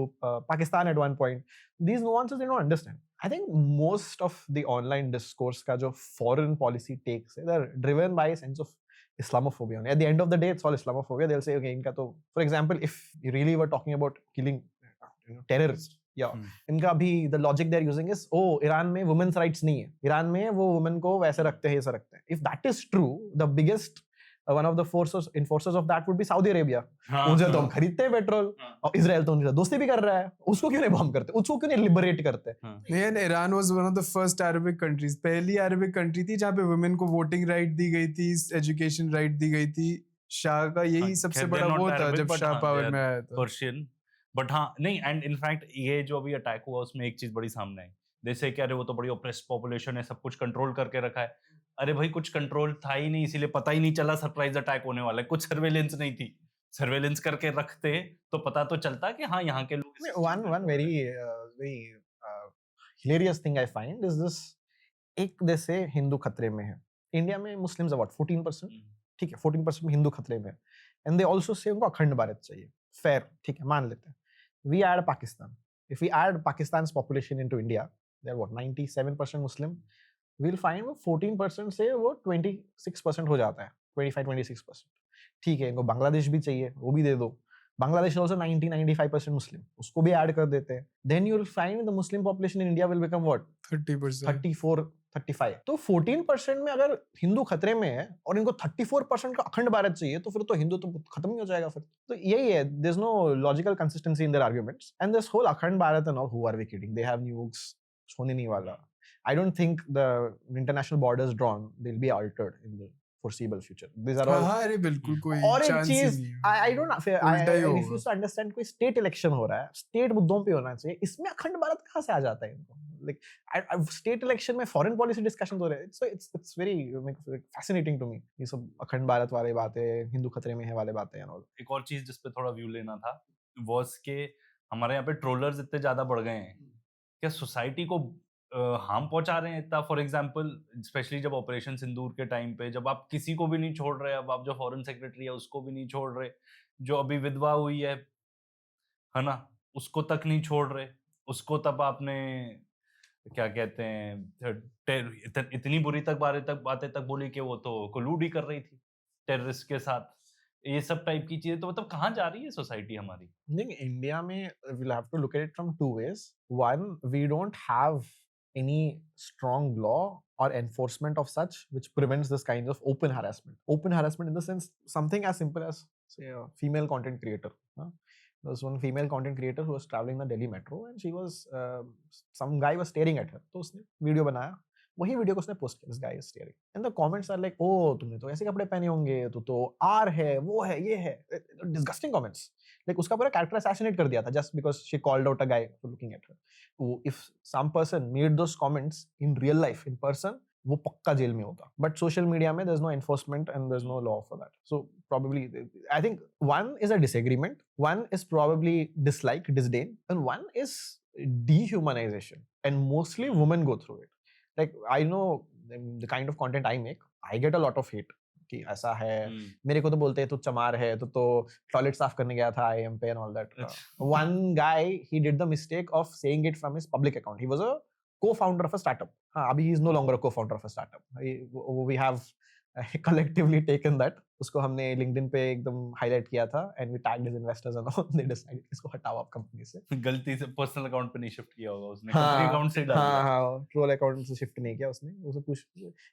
Pakistan at one point. These nuances they don't understand. I think most of the online discourse का जो foreign policy takes है, they're driven by a sense of Islamophobia. At the end of the day, it's all Islamophobia. They'll say, okay, इनका तो, for example, if you really were talking about killing terrorists, इनका भी the logic they're using is, Iran में women's rights नहीं है. Iran में वो women को वैसे रखते हैं, ऐसा रखते हैं. If that is true, the biggest one of the enforcers of that would be Saudi Arabia. उनसे तो हम खरीदते हैं पेट्रोल, और इजराइल तो उनसे दोस्ती भी कर रहा है. उसको क्यों नहीं बॉम्ब करते? उसको क्यों नहीं लिबरेट करते? नहीं, Iran was one of the first Arabic countries, पहली अरबिक कंट्री थी जहाँ पे वुमेन को वोटिंग राइट दी गई थी, एजुकेशन राइट दी गई थी. शाह का यही सबसे बड़ा वो था जब शाह पावर में आया था. पर्शियन. बट हाँ नहीं, एंड इनफैक्ट ये जो अभी अटैक हुआ उसमें एक चीज बड़ी सामने आई. जैसे कि अरे वो तो बड़ी ऑप्रेस्ड पॉपुलेशन है, सब कुछ कंट्रोल करके रखा है. अरे भाई कुछ कंट्रोल था ही नहीं, इसीलिए पता ही नहीं चला सरप्राइज अटैक होने वाला है. कुछ सर्वेलेंस नहीं थी. सर्वेलेंस करके रखते तो पता तो चलता कि हाँ यहाँ के लोग. One very hilarious thing I find is this. एक जैसे हिंदू खतरे में है. इंडिया में मुस्लिम्स अबाउट 14%. ठीक है, 14% हिंदू खतरे में है. एंड दे ऑल्सो से उनको अखंड भारत चाहिए. फेयर, ठीक है, मान लेते हैं. We add Pakistan. If we add Pakistan population into India, they are what 97% Muslim. we'll find वो 14% से वो 26% हो जाता है. 25-26%. ठीक है, इनको बांग्लादेश भी चाहिए, वो भी दे दो. बांग्लादेश also 90-95% मुस्लिम, उसको भी ऐड कर देते हैं. Then you'll find the Muslim population in India will become what? 30%. 34-35. तो 14% में अगर हिंदू खतरे में है और इनको 34% का अखंड भारत चाहिए, तो फिर तो हिंदू तो खत्म ही हो जाएगा फिर. तो यही है, there's no logical consistency in their arguments. And this whole अखंड Bharat and all, who are we kidding? They have nukes. होने नहीं वाला. I don't think the international borders drawn will be altered in the foreseeable future. These are all. अरे बिल्कुल कोई और एक chance ही चीज नहीं है. I don't know. I refuse to understand. कोई state election हो रहा है, state मुद्दों पे होना चाहिए. इसमें अखंड भारत कहाँ से आ जाता है इनको? Like state election में foreign policy discussion हो रहे हैं. So it's very fascinating to me. ये सब अखंड भारत वाले बातें, हिंदू खतरे में है वाले बातें and all. एक और चीज जिस पे थोड़ा व्यू लेना था was के हमारे यहाँ पे ट्रोलर्स इतने ज्यादा बढ़ गए हैं क्या सोसाइटी को हार्म पहुंचा रहे हैं इतना. फॉर एग्जांपल स्पेशली जब ऑपरेशन सिंदूर के टाइम पे जब आप किसी को भी नहीं छोड़ रहे, अब आप जो फॉरेन सेक्रेटरी है उसको भी नहीं छोड़ रहे, जो अभी विधवा हुई है ना, उसको तक नहीं छोड़ रहे, उसको तब आपने क्या कहते हैं इतनी बुरी बातें तक बोली कि वो तो कोलूड ही कर रही थी टेररिस्ट के साथ. ये सब टाइप की चीजें तो मतलब कहाँ जा रही है सोसाइटी हमारी? नहीं, इंडिया में we'll have to look at it from two ways. One, we don't have any strong law or enforcement of such which prevents this kind of open harassment. Open harassment in the sense something as simple as say a female content creator. There was one female content creator who was traveling the Delhi metro and she was some guy was staring at her. तो उसने video बनाया, वही video को उसने post किया. This guy is staring and the comments are like, oh तुमने तो ऐसे कपड़े पहने होंगे, तो आर है, वो है, ये है. Disgusting comments. Like उसका पूरा character assassinate कर दिया था just because she called out a guy for looking at her. If some person made those comments in real life, in person, वो पक्का जेल में होगा. But social media में there's no enforcement and there's no law for that. So probably I think one is a disagreement, one is probably dislike, disdain, and one is dehumanization. And mostly women go through it. Like I know the kind of content I make, I get a lot of hate कि ऐसा है. मेरे को तो बोलते हैं तू चमार है, तो टॉयलेट साफ करने गया था IIM पे and all that. One guy, he did the mistake of saying it from his public account. He was a co-founder of a startup. हाँ, अभी he is no longer a co-founder of a startup. We have collectively taken that. उसको हमने LinkedIn पे एकदम highlight किया था and we tagged his investors and all, they decided इसको हटाओ आप कंपनी से। गलती से पर्सनल अकाउंट पे नहीं शिफ्ट किया होगा उसने, कंपनी हाँ अकाउंट से ही डाल हाँ दिया। हाँ, ट्रोल अकाउंट से शिफ्ट नहीं किया उसने, उसे पूछ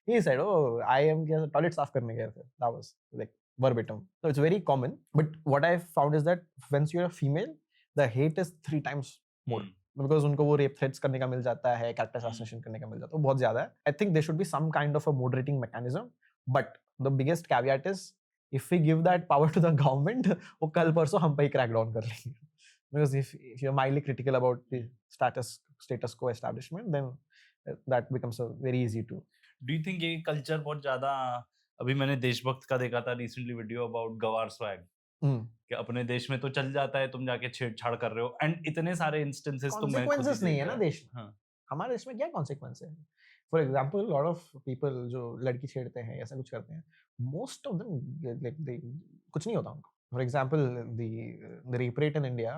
he said oh I am toilet साफ करने गए थे, that was like verbatim. So it's very common, but what I found is that once you're a female, the hate is 3 times more. Because उनको वो रेप थ्रेट्स करने का मिल जाता है, कैरेक्टर असैसिनेशन करने का मिल जाता है, वो बहुत ज्यादा है। I think there should be some kind of a moderating mechanism, but the biggest caveat is if we give that power to the government, वो कल परसों हम पे ही क्रैक डाउन कर लेंगे। Because if you're mildly critical about the status quo establishment, then that becomes a very easy to. Do you think ये culture बहुत ज्यादा, अभी मैंने देशभक्त का देखा था रिसेंटली वीडियो अबाउट गवार स्वैग, कि अपने देश में तो चल जाता है, तुम जाके छेड़छाड़ कर रहे हो, एंड इतने सारे इंस्टेंसेस तो मैं खुद ही Consequences नहीं है ना देखा देश में। हाँ हमारे देश में क्या कॉन्सिक्वेंस है? For example lot of people जो लड़की छेड़ते हैं ऐसा कुछ करते हैं, मोस्ट ऑफ देम लाइक कुछ नहीं होता उनको। For example the rape rate in India,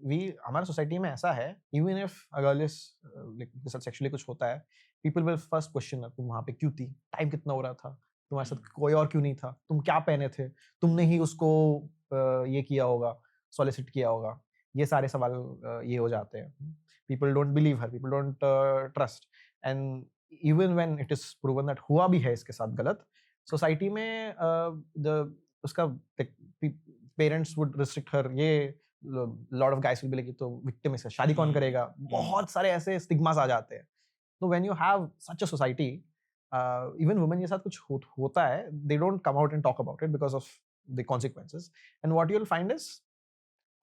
we हमारे सोसाइटी में ऐसा है, even if a girl is like के साथ सेक्सुअली कुछ होता है, पीपल विल फर्स्ट क्वेश्चन तुम वहाँ पे क्यों थी, टाइम कितना हो रहा था, तुम्हारे साथ कोई और क्यों नहीं था, तुम क्या पहने थे, तुमने ही उसको ये किया होगा, सॉलिसिट किया होगा, ये सारे सवाल ये हो जाते हैं। People don't believe her, people don't trust, and even when it is proven that हुआ भी है इसके साथ गलत, सोसाइटी में the उसका पेरेंट्स वुड रिस्ट्रिक्ट हर, ये lot of guys will be like तो विक्टिम है, शादी कौन करेगा, बहुत सारे ऐसे स्टिग्मास आ जाते हैं। तो when you have such a society, even women के साथ कुछ होता है, they don't come out and talk about it because of the consequences, and what you will find is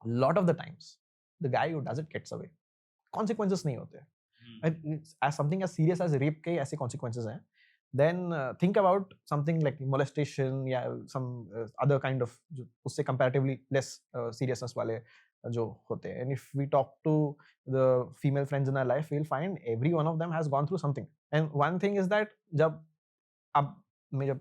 lot of the times the guy who does it gets away, consequences नहीं होते। as something as serious as rape के ऐसे consequences हैं, then think about something like molestation या some other kind of जो उससे comparatively less seriousness वाले जो होते हैं। And if we talk to the female friends in our life, we'll find every one of them has gone through something. And one thing is that जब अब मैं जब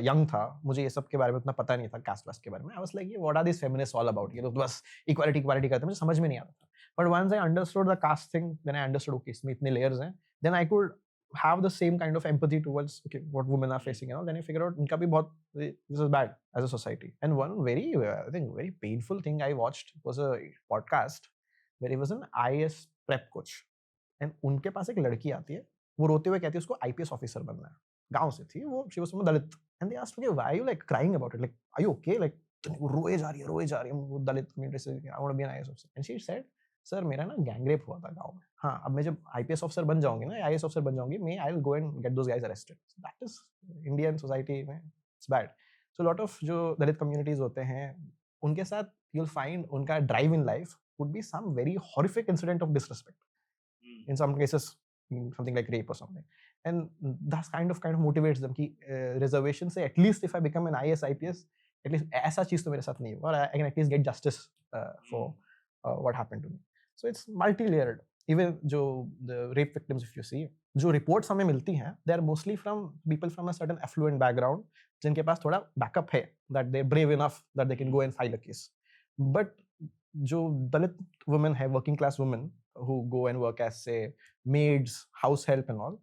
यंग था, मुझे ये सब के बारे में उतना पता नहीं था, कास्ट वास्ट के बारे में। आई वाज लाइक ये what are this feminist all about, ये तो बस इक्वालिटी इक्वालिटी करते हैं, मुझे समझ में नहीं आता था। But once I understood the caste thing, then I understood okay इसमें इतने लेयर्स हैं, then I could have the same kind of empathy towards okay what women are facing and all, then you figure out इनका भी बहुत this is bad as a society. And one very I think very painful thing I watched was a podcast where he was an IAS prep coach, and उनके पास एक लड़की आती है, वो रोते हुए कहती है उसको IPS ऑफिसर बनना है, गांव से थी वो, she was from Dalit, and they asked okay why are you like crying about it, like are you okay, like वो रोए जा रही है वो दलित कम्युनिटी से, I want to be an IAS officer, and she said sir मेरा ना gang rape हुआ था गांव में, हाँ अब मैं जब IPS ऑफिसर बन जाऊंगी ना, IAS ऑफिसर बन जाऊंगी, मैं I will go and get those guys arrested. That is Indian society में it's bad. So lot of जो दलित कम्युनिटीज होते हैं उनके साथ you'll find उनका drive in life would be some very horrific incident of disrespect, in some cases something like rape or something, and that kind of motivates them कि reservation से at least if I become an IAS IPS, at least ऐसा चीज तो मेरे साथ नहीं हुआ, I can at least get justice for what happened to me. So it's multi-layered. Even जो the rape victims, if you see, जो reports हमें मिलती हैं, they are mostly from people from a certain affluent background, जिनके पास थोड़ा backup है, that they're brave enough that they can go and file a case. But जो दलित women है, working class women who go and work as say maids, house help and all,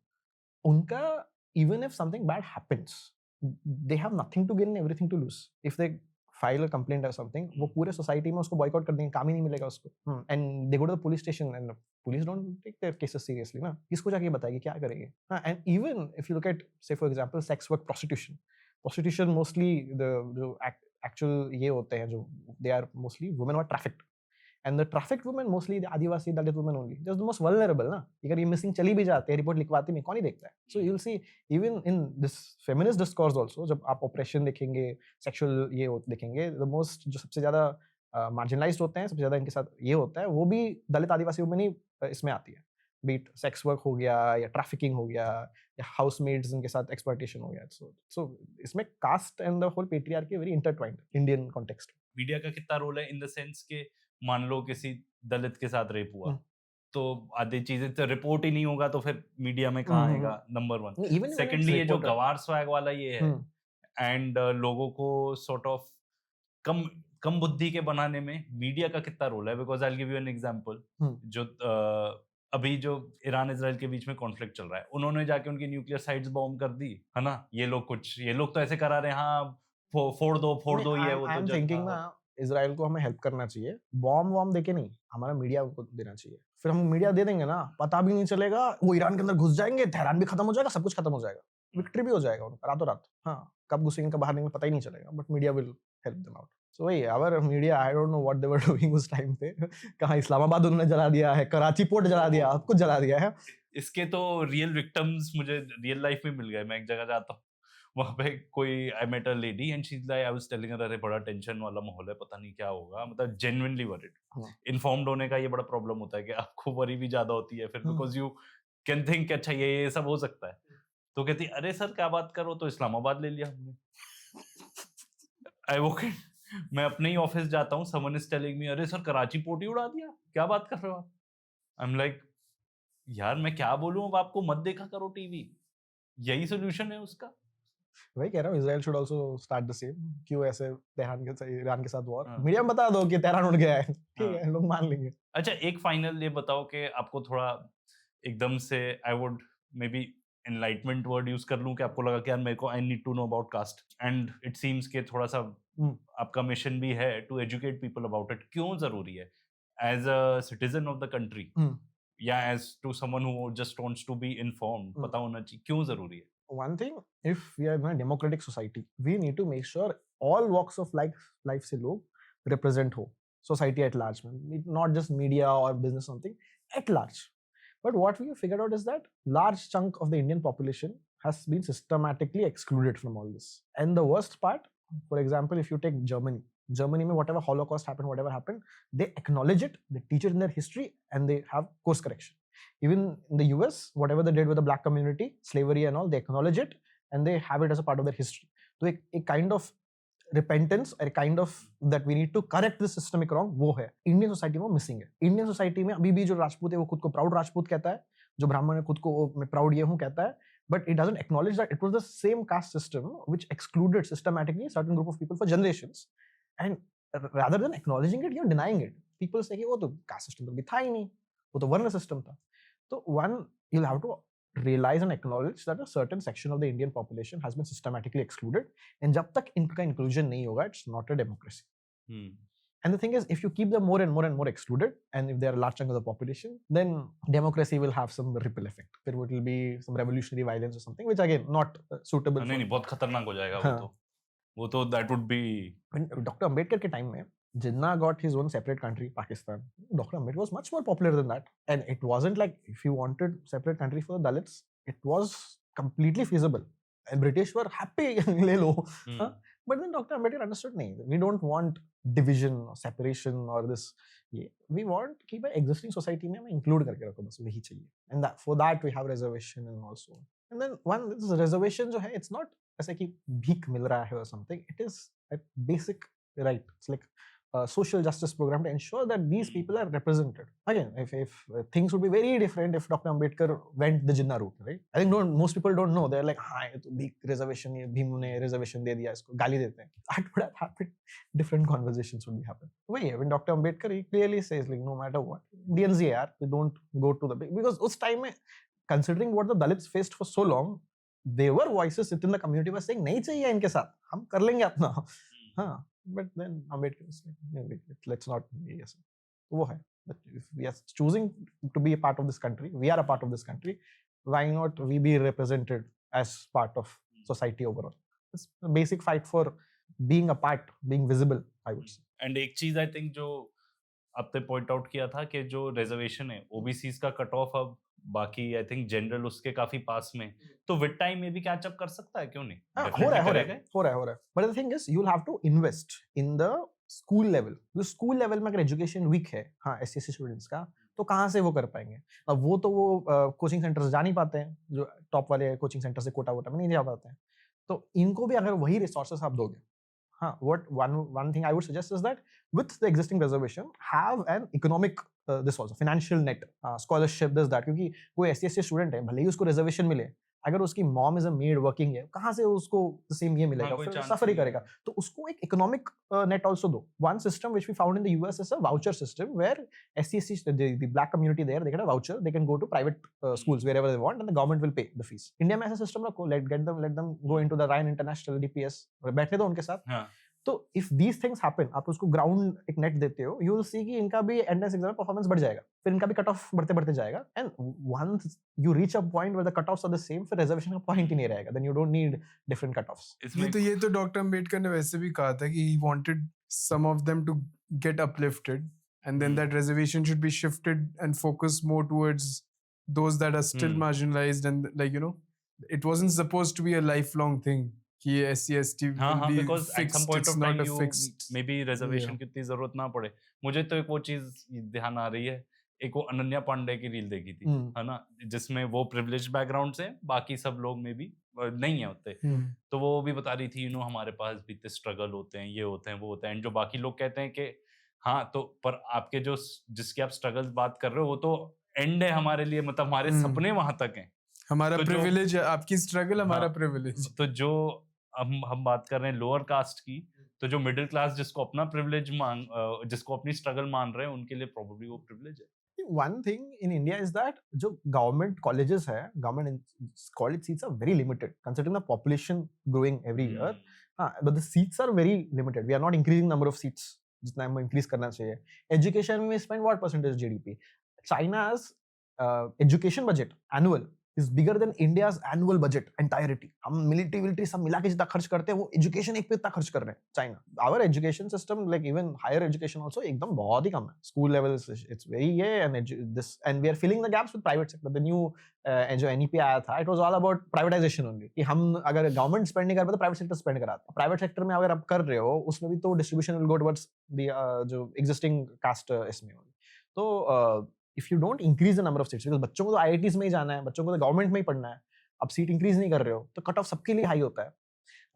उनका even if something bad happens, they have nothing to gain and everything to lose. If they file a complaint or something, वो पूरे society में उसको boycott कर देंगे, काम ही नहीं मिलेगा उसको, and they go to the police station and police don't take their cases seriously ना, किसको जाके बताएगी, क्या करेंगे। हाँ, and even if you look at say for example sex work, prostitution mostly the जो एक्चुअल ये होते हैं जो they are mostly women are trafficked, and the trafficked women mostly the Adivasi Dalit women only, they're the most vulnerable ना, अगर ये missing चली भी जाते हैं, रिपोर्ट लिखवाते में कौन ही देखता है। So you'll see even in this feminist discourse also, जब आप oppression देखेंगे, sexual ये देखेंगे, the most जो सबसे ज़्यादा marginalized होते हैं, सबसे ज़्यादा इनके साथ ये होता है, वो भी दलित आदिवासी women ही इसमें आती है, be it sex work हो गया या trafficking हो गया या housemaids इनके साथ exploitation हो गया। So इसमें caste and the whole patriarchy very intertwined Indian context। Media का कितना रोल है इन द सेंस के मान लो किसी दलित के साथ रेप हुआ, तो आधी चीजें तो रिपोर्ट ही नहीं होगा, तो फिर मीडिया में कहाँ आएगा, number one. Even when secondly it's ये जो reported, गवार स्वैग वाला ये है, एंड लोगों को सॉर्ट ऑफ कम बुद्धि के बनाने में मीडिया का कितना रोल है, because I will give you an example. जो अभी जो ईरान इजराइल के बीच में कॉन्फ्लिक्ट चल रहा है, उन्होंने जाके उनकी न्यूक्लियर साइट्स बॉम्ब कर दी, है ना? ये लोग तो ऐसे करा रहे हैं, हाँ फोड़ दो, ये वो आई तो एम जल थिंकिंग हाँ, ना हाँ। इजराइल को हमें हेल्प करना चाहिए, बॉम्ब वॉम्ब देके नहीं, हमारा मीडिया को देना चाहिए। फिर हम मीडिया दे देंगे ना, पता भी नहीं चलेगा, वो ईरान के अंदर घुस जाएंगे, तेहरान भी खत्म हो जाएगा, सब कुछ खत्म हो जाएगा, विक्ट्री भी हो जाएगा उनका रातों रात। हाँ, कब घुसेंगे कब बाहर निकलेंगे पता ही नहीं चलेगा, but media will help them out. So वही our media, I don't know what they were doing उस टाइम पे। कहाँ इस्लामाबाद उन्होंने जला दिया है, कराची पोर्ट जला दिया, सब कुछ जला दिया है। इसके तो रियल विक्टिम्स मुझे रियल लाइफ में मिल गए। मैं एक जगह जाता हूँ, वहाँ पे कोई I met a lady and she is like, I was telling her, अरे बड़ा टेंशन वाला माहौल है, पता नहीं क्या होगा, मतलब जेन्युइनली वरीड। हाँ। इन्फॉर्म्ड होने का ये बड़ा प्रॉब्लम होता है कि आपको वरी भी ज्यादा होती है फिर, हाँ। बिकॉज यू कैन थिंक अच्छा ये सब हो सकता है। तो कहती अरे सर क्या बात करो, तो इस्लामाबाद ले लिया हमने। आई वॉक इन, मैं अपने ही ऑफिस जाता हूँ, समवन इज टेलिंग मी अरे सर कराची पोर्ट ही उड़ा दिया, क्या बात कर रहे हो आप? आई एम लाइक यार मैं क्या बोलूं, अब आपको मत देखा करो टीवी, यही सोल्यूशन है उसका। वही कह रहा हूँ, Israel should also start the same. क्यों ऐसे तेहरान के साथ, ईरान के साथ वॉर, हाँ। मीडिया में बता दो कि तेहरान उड़ गया है, ठीक हाँ। है, लोग मान लेंगे। अच्छा एक फाइनल ये बताओ कि आपको थोड़ा एकदम से I would maybe enlightenment word use कर लूं कि आपको लगा कि यार मेरे को I need to know about caste, and it seems के थोड़ा सा आपका मिशन भी है to educate people about it, क्यों जरूरी है as a citizen of the country या as to someone who just wants to be informed, पता होना चाहिए क्यों जरूरी है? One thing, if we are in a democratic society, we need to make sure all walks of life से लोग represent हो society at large में, not just media or business something, at large. But what we have figured out is that large chunk of the Indian population has been systematically excluded from all this. And the worst part, for example, if you take Germany में whatever Holocaust happened, they acknowledge it, they teach it in their history, and they have course correction. Even in the US, whatever they did with the black community, slavery and all, they acknowledge it and they have it as a part of their history. So a kind of repentance, a kind of that we need to correct this systemic wrong, वो है Indian society में missing है। Indian society में अभी भी जो राजपूत है वो खुद को प्राउड राजपूत कहता है, जो ब्राह्मण है खुद को मैं प्राउड ये हूँ कहता है, but it doesn't acknowledge that it was the same caste system which excluded systematically a certain group of people for generations, and rather than acknowledging it, you're denying it. People say कि वो तो caste system तो भी था ही नहीं, वो तो वर्ण सिस्टम था। So one, you'll have to realize and acknowledge that a certain section of the Indian population has been systematically excluded, and जब तक इनका inclusion नहीं होगा, it's not a democracy. And the thing is, if you keep them more and more and more excluded, and if they are a large chunk of the population, then democracy will have some ripple effect. There will be some revolutionary violence or something, which again not suitable. नहीं बहुत खतरनाक हो जाएगा वो तो that would be. When Dr. Ambedkar के time में Jinnah got his own separate country, Pakistan. Dr. Ambedkar was much more popular than that. And it wasn't like if you wanted separate country for the Dalits, it was completely feasible. And British were happy, le lo. But then Dr. Ambedkar understood, nahi, we don't want division or separation or this. We want कि भाई existing society में हमें include करके रखो, बस वही चाहिए. And that, for that we have reservation and also. And then one, this reservation जो है, it's not ऐसे कि भीख मिल रहा है or something. It is a basic right. It's like a social justice program to ensure that these people are represented. Again, if things would be very different if Dr. Ambedkar went the Jinnah route, right? I think most people don't know. They're like, हाँ ये तो भीख reservation, ये भीम ने reservation दे दिया इसको, गाली देते हैं. That would have happened. Different conversations would be happening. वही है, when Dr. Ambedkar, he clearly says like, no matter what, Indians ही यार, we don't go to the big, because उस time में, considering what the Dalits faced for so long, there were voices within the community were saying नहीं चाहिए इनके साथ, हम कर लेंगे अपना. हाँ. But then Ambedkar is like, no, let's not be yes. वो है. But if we are choosing to be a part of this country, we are a part of this country, why not we be represented as part of society overall? It's a basic fight for being a part, being visible, I would say. And एक चीज I think जो आपने point out किया था कि जो reservation है OBCs का कट ऑफ अब बाकी आई थिंक जनरल उसके काफी पास में, तो विद टाइम में भी कैच अप कर सकता है, क्यों नहीं? हो रहा है. But the thing is, you'll have to invest in the school level. जो स्कूल लेवल में अगर एजुकेशन वीक है, हाँ एससीएसटी स्टूडेंट्स का, तो कहाँ से वो कर पाएंगे? अब वो तो वो कोचिंग सेंटर्स जा नहीं पाते हैं, जो टॉप वाले कोचिंग सेंटर से कोटा वोटा में नहीं जा पाते हैं, तो इनको भी अगर वही रिसोर्सेस आप दोगे, हाँ, what one thing I would suggest is that with the existing reservation, have an economic this also financial net, scholarship, this that, क्योंकि कोई SC/ST स्टूडेंट है, भले ही उसको रिजर्वेशन मिले, अगर उसकी mom is a made working है, कहाँ से उसको सेम ये मिलेगा, कोई फिर chance सफर ही नहीं है। करेगा। तो उसको एक इकोनॉमिक नेट ऑल्सो दो। One system which we found in the US is a voucher system where SC the black community there, they get a voucher, they can go to private schools wherever they want and the government will pay the fees. India में ऐसा system रखो, let them go into the Ryan International DPS, बैठने दो उनके साथ। हाँ तो if these things happen, आप उसको ग्राउंड एक नेट देते हो, यू विल सी कि इनका भी एंट्रेंस एग्जाम में परफॉर्मेंस बढ़ जाएगा, फिर इनका भी कट ऑफ बढ़ते बढ़ते जाएगा, and once you reach a point where the cut offs are the same, फिर रिजर्वेशन का पॉइंट ही नहीं रहेगा, then you don't need different cut offs. इसमें ये तो डॉक्टर अम्बेडकर ने वैसे भी कहा था कि he wanted some of them to get uplifted and then that reservation should be shifted and focus more towards those that are still marginalized and like you know it wasn't supposed to be a lifelong thing कि SC/ST हाँ will हाँ be because at some fixed, point it's of time not a you fixed may be reservation yeah. की इतनी जरूरत ना पड़े। मुझे तो एक वो चीज ध्यान आ रही है, एक वो अनन्या पांडे की रील देखी थी, है ना, जिसमें वो प्रिविलेज बैकग्राउंड से, बाकी सब लोग में भी नहीं है होते, तो वो भी बता रही थी यू नो हमारे पास भी इतने स्ट्रगल होते हैं, ये होते हैं, वो होते हैं, एंड जो बाकी लोग कहते हैं कि हाँ तो पर आपके जो जिसके आप स्ट्रगल्स बात कर रहे हो वो तो एंड है हमारे लिए, मतलब हमारे सपने वहां तक हैं। हमारा तो जो प्रिविलेज है, आपकी स्ट्रगल हमारा हाँ, प्रिविलेज। तो जो हम बात कर रहे हैं लोअर कास्ट की, तो जो मिडिल क्लास जिसको अपना प्रिविलेज जिसको अपनी स्ट्रगल मान रहे हैं, उनके लिए प्रोबेबली वो प्रिविलेज है। One thing in India is that जो government colleges है, government college seats are very limited considering the population growing every year. हाँ, but the seats are very limited. We are not increasing number of seats जितना हमें increase करना चाहिए। Education में we spend what percentage GDP? China's education budget annual is bigger than India's annual budget entirety. हम military सब मिला के जितना खर्च करते हैं, वो education एक पे इतना खर्च कर रहे हैं China. Our education system, like even higher education also, एकदम बहुत ही कम है. School levels, it's very and we are filling the gaps with private sector. The new जो NEP आया था, it was all about privatization only. कि हम अगर government spend नहीं कर पाते, तो private sector spend कराते हैं. Private sector में अगर आप कर रहे हो, उसमें भी तो distribution will go towards the जो existing caste इसमें होगी. तो if you don't increase the number of seats, because बच्चों को तो IITs में ही जाना है, बच्चों को तो गवर्नमेंट में ही पढ़ना है, अब सीट इंक्रीज नहीं कर रहे हो, तो कट ऑफ सबके लिए हाई होता है।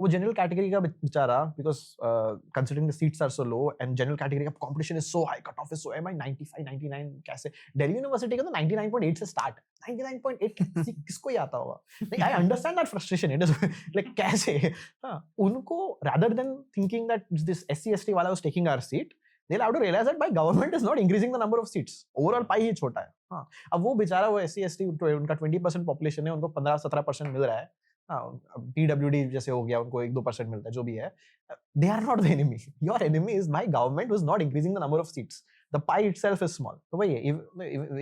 वो जनरल कैटेगरी का बेचारा, because considering the seats are so low and general category का competition is so high, cut off is so high, भाई 95 99 कैसे? दिल्ली यूनिवर्सिटी का तो 99.8 से स्टार्ट है, 99.8 किसको ही आता होगा? नहीं, I understand that frustration, it is like कैसे? हाँ, उनको rather than thinking that this SC/ST वाला was taking our seat, they'll have to realize that by government is not increasing the number of seats. Overall pie ही छोटा है। हाँ, अब वो बेचारा वो SC/ST उनका 20% पॉपुलेशन है, उनको 15-17% मिल रहा है। हाँ, PWD जैसे हो गया, उनको 1-2% मिलता है, जो भी है। They are not the enemy. Your enemy is my government who is not increasing the number of seats. The pie itself is small. तो वही है,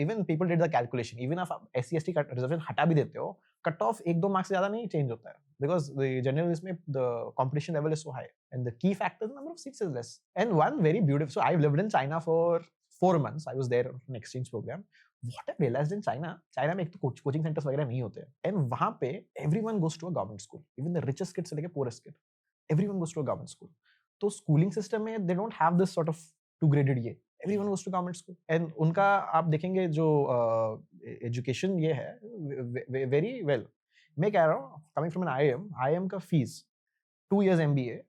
even people did the calculation. Even if आप SC/ST का reservation हटा भी देते हो, cut off 1-2 marks से ज्यादा नहीं चेंज होता है, because the general में the competition level is so high and the key factor is the number of seats is less. And one very beautiful, so I've lived in China for 4 months. I was there on an exchange program. What I realized in China में एक तो coaching centres वगैरह नहीं होते हैं, and वहाँ पे everyone goes to a government school, even the richest kids से लेके poorest kid, everyone goes to a government school. तो schooling system में they don't have this sort of two-graded ये, everyone goes to government school, and उनका आप देखेंगे जो education ये है very well. मैं कह रहा हूँ, coming from an IIM का fees 2 years MBA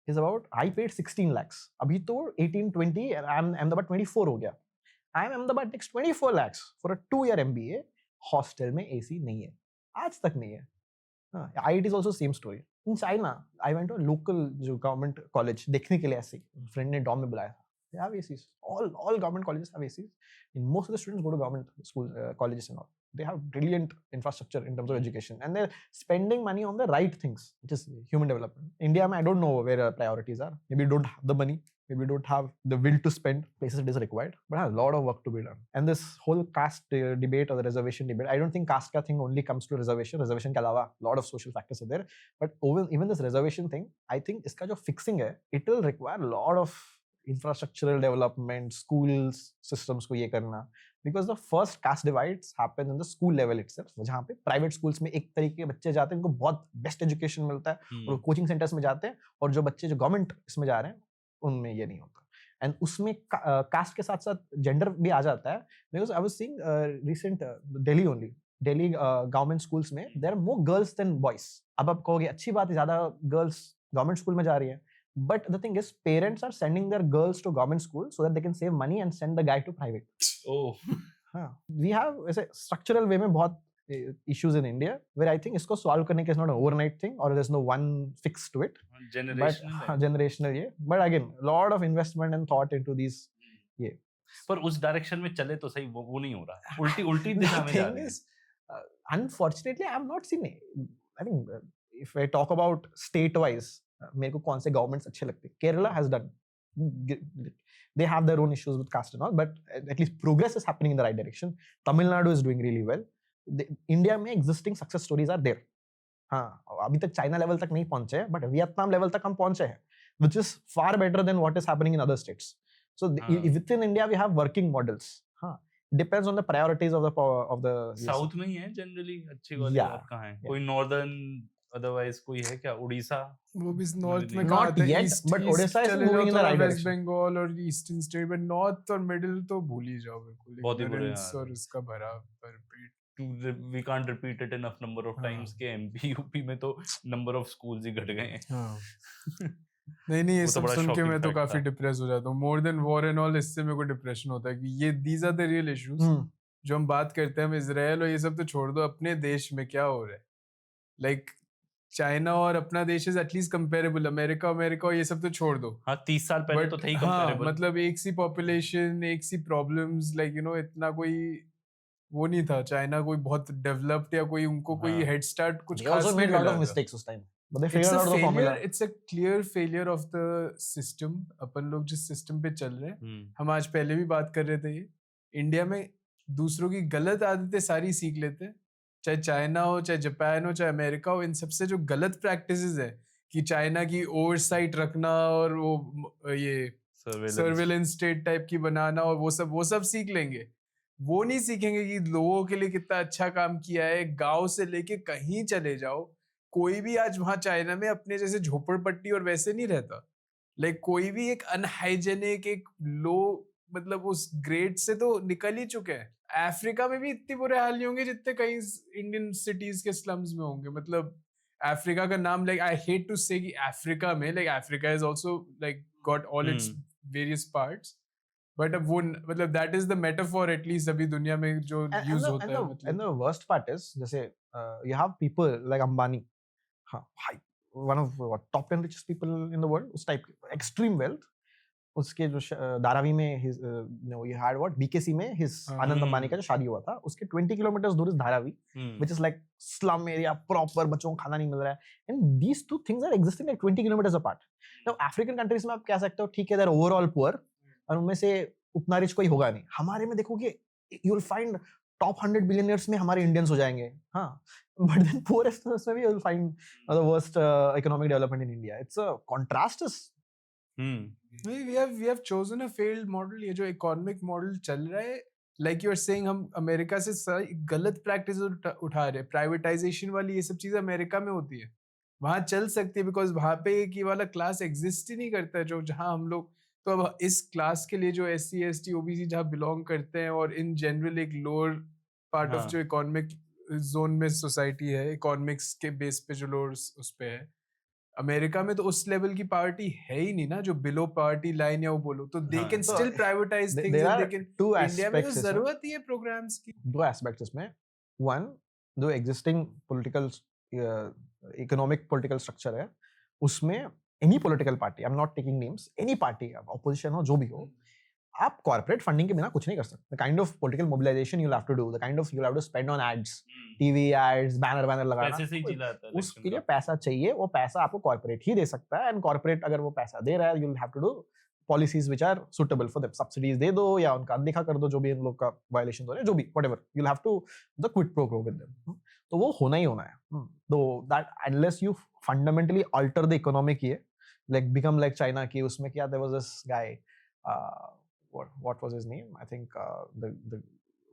is about, I paid 16 lakhs. अभी तो 18-20 I'm about 24 हो गया. I'm about next 24 lakhs for a 2-year MBA. Hostel में AC नहीं है, आज तक नहीं है. IIT is also same story. In China, I went to a local जो government college देखने के लिए, ऐसे friend ने dorm में बुलाया. They have ACs. All government colleges have ACs. And most of the students go to government schools, colleges and all. They have brilliant infrastructure in terms of education, and they're spending money on the right things, which is human development. India, I don't know where our priorities are. Maybe we don't have the money. Maybe we don't have the will to spend places it is required, but a lot of work to be done. And this whole caste debate or the reservation debate, I don't think caste ka thing only comes to reservation. Reservation ke alawa, a lot of social factors are there. But even this reservation thing, I think iska jo fixing hai, it will require a lot of infrastructural development, schools, systems को ये करना, because the first caste divides happen in the school level itself, जहाँ पे private schools में एक तरीके के बच्चे जाते हैं, उनको बहुत best education मिलता है, और coaching centers में जाते हैं, और जो बच्चे जो government इसमें जा रहे हैं, उनमें ये नहीं होता. And उसमें caste के साथ साथ gender भी आ जाता है, because I was seeing recent Delhi only, Delhi government schools में there are more girls than boys. अब आप कहोगे अच्छी बात है, ज़्यादा girls government school में जा रही है. But the thing is, parents are sending their girls to government school so that they can save money and send the guy to private. Oh. हाँ, we have ऐसे structural way में बहुत issues in India where I think इसको solve करने के is not an overnight thing or there's no one fix to it. Generational है। Generational ये, but again lot of investment and thought into these ये. पर उस डायरेक्शन में चले तो सही, वो नहीं हो रहा, उल्टी दिशा में जा रहे हैं। Unfortunately, I'm not seeing it. I think if I talk about state-wise, मेरे को कौन से governments अच्छे लगते हैं? Kerala has done. They have their own issues with caste and all, but at least progress is happening in the right direction. Tamil Nadu is doing really well. India में existing success stories are there. हाँ, अभी तक China level तक नहीं पहुंचे हैं, but Vietnam level तक हम पहुंचे हैं, which is far better than what is happening in other states. So within India we have working models. हाँ, depends on the priorities of the south में ही है जनरली अच्छी वाली बात कहाँ है? कोई नॉर्दर्न अदरवाइज कोई है क्या? उड़ीसा वो भी नॉर्थ में not yet, but Odisha is moving in the right west direction. Bengal और ईस्टर्न स्टेट, बट नॉर्थ और मिडिल तो भूल ही जाओ बिल्कुल। बहुत ही बुरे ignorance हाल। और उसका भरा भरपेट। we can't repeat it enough number of times के एमपी यूपी में तो नंबर ऑफ स्कूल्स ही घट गए हैं। नहीं ये वो तो सब बड़ा सुन के shocking मैं तो fact काफी था। डिप्रेस हो जाता हूँ। More than war and all, इससे मेरे को डिप्रेशन होता है कि ये these are the real issues जो हम बात करते हैं। हम इजराइल और ये सब तो छोड़ दो, अपने देश में क्या हो रहा है? लाइक चाइना और अपना देश इज एटलीस्ट कंपेरेबल। अमेरिका और ये सब तो छोड़ दो। हाँ 30 साल पहले तो थे ही कंपेरेबल। मतलब एक सी पॉपुलेशन, एक सी प्रॉब्लम्स, लाइक यू नो इतना कोई वो नहीं था। चाइना कोई बहुत डेवलप्ड या कोई उनको कोई हेड स्टार्ट कुछ They also made a lot of mistakes उस time, but they figured out the formula. It's a clear failure of the system. अपन लोग जिस सिस्टम पे चल रहे हैं, हम आज पहले भी बात कर रहे थे, ये इंडिया में दूसरों की गलत आदतें सारी सीख लेते हैं। चाहे चाइना हो, चाहे जापान हो, चाहे अमेरिका हो, इन सबसे जो गलत प्रैक्टिसेस है कि चाइना की ओवरसाइट रखना और वो ये सर्वेलेंस स्टेट टाइप की बनाना और वो सब सीख लेंगे। वो नहीं सीखेंगे कि लोगों के लिए कितना अच्छा काम किया है। गांव से लेके कहीं चले जाओ, कोई भी आज वहां चाइना में अपने जैसे झोपड़पट्टी और वैसे नहीं रहता। लाइक कोई भी एक अनहाइजेनिक, एक लो, मतलब उस ग्रेड से तो निकल ही चुके हैं। अफ्रीका में भी इतने बुरे हाल नहीं होंगे जितने कई इंडियन सिटीज के स्लम्स में होंगे। मतलब अफ्रीका का नाम, लाइक आई हेट टू से कि अफ्रीका में, like Africa is also like got all its various parts, but अब वो मतलब that is the metaphor at least अभी दुनिया में जो यूज होता है। मतलब and the worst part is जैसे you have people like Ambani, हाँ, one of top 10 richest people in the world, उस type extreme wealth. उसके जो धारावी में his you had what BKC में his आनंद अंबानी का जो शादी हुआ था, उसके 20 kilometers दूर इस Dharavi, which is like slum area, proper बच्चों को खाना नहीं मिल रहा है, and these two things are existing like 20 kilometers apart. Now African countries में आप कह सकते हो ठीक है they're overall poor, और उनमें से उतना रिच कोई होगा नहीं। हमारे में देखोगे you will find top 100 billionaires में हमारे इंडियंस हो जाएंगे, हाँ, but then poorest में भी you will find the worst economic development in India. It's a contrast is we have chosen a failed model। ये जो इकोनॉमिक मॉडल चल रहा है, लाइक यू आर सेइंग, हम अमेरिका से गलत प्रैक्टिस उठा रहे हैं। प्राइवेटाइजेशन वाली ये सब चीजें अमेरिका में होती है, वहां चल सकती है बिकॉज वहां पे एक ये वाला क्लास एग्जिस्ट ही नहीं करता है जो जहां हम लोग। तो अब इस क्लास के लिए जो SC ST OBC जहाँ बिलोंग करते हैं और इन जनरल एक लोअर पार्ट ऑफ जो इकोनॉमिक जोन में सोसाइटी है, इकोनॉमिक्स के बेस पे जो लोअर उस पे है, अमेरिका में तो उस लेवल की पार्टी है ही नहीं ना जो बिलो पार्टी लाइन या वो बोलो तो they can still privatise things and they can. India में तो जरूरत ही है प्रोग्राम्स की। दो एस्पेक्ट्स इसमें, वन जो existing political economic political structure है उसमें any political party, I am not taking names, any party opposition हो जो भी हो, आप कॉर्पोरेट फंडिंग के बिना कुछ नहीं कर सकते। The kind of political mobilisation you have to do, the kind of you have to spend on ads, TV ads, banner लगाना, पैसे से ही चिल्लाता है, उसके लिए पैसा चाहिए। वो पैसा आपको कॉर्पोरेट ही दे सकता है, एंड कॉर्पोरेट अगर वो पैसा दे रहा है you will have to do policies which are suitable for them. Subsidies दे दो या उनका अनदेखा कर दो जो भी इन लोग का वायलेशन हो रहे हैं, जो भी whatever, you will have to the quid pro quo with them. तो वो होना ही होना है। तो that unless you fundamentally alter the economic ये, like become like China की उसमें क्या, there was this guy, what was his name, I think the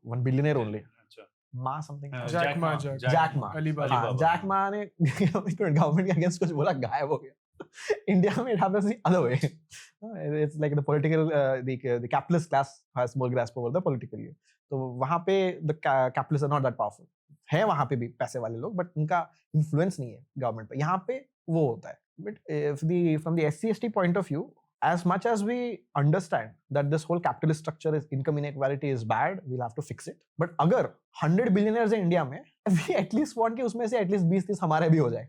one billionaire only, Ma something, Jack Ma Jack Ma ने government के against कुछ बोला, गायब हो गया। इंडिया में it happens the other way. It's like the political the capitalist class has more grasp over the political ये, तो वहाँ पे the capitalists are not that powerful है, वहाँ पे भी पैसे वाले लोग, बट उनका इन्फ्लुएंस नहीं है गवर्नमेंट पे। यहाँ पे वो होता है। But from the SC ST point of view, as much as we understand that this whole capitalist structure is income inequality is bad, we'll have to fix it. But अगर 100 billionaires है India में, we at least want कि उसमें से at least 20-30 हमारे भी हो जाए.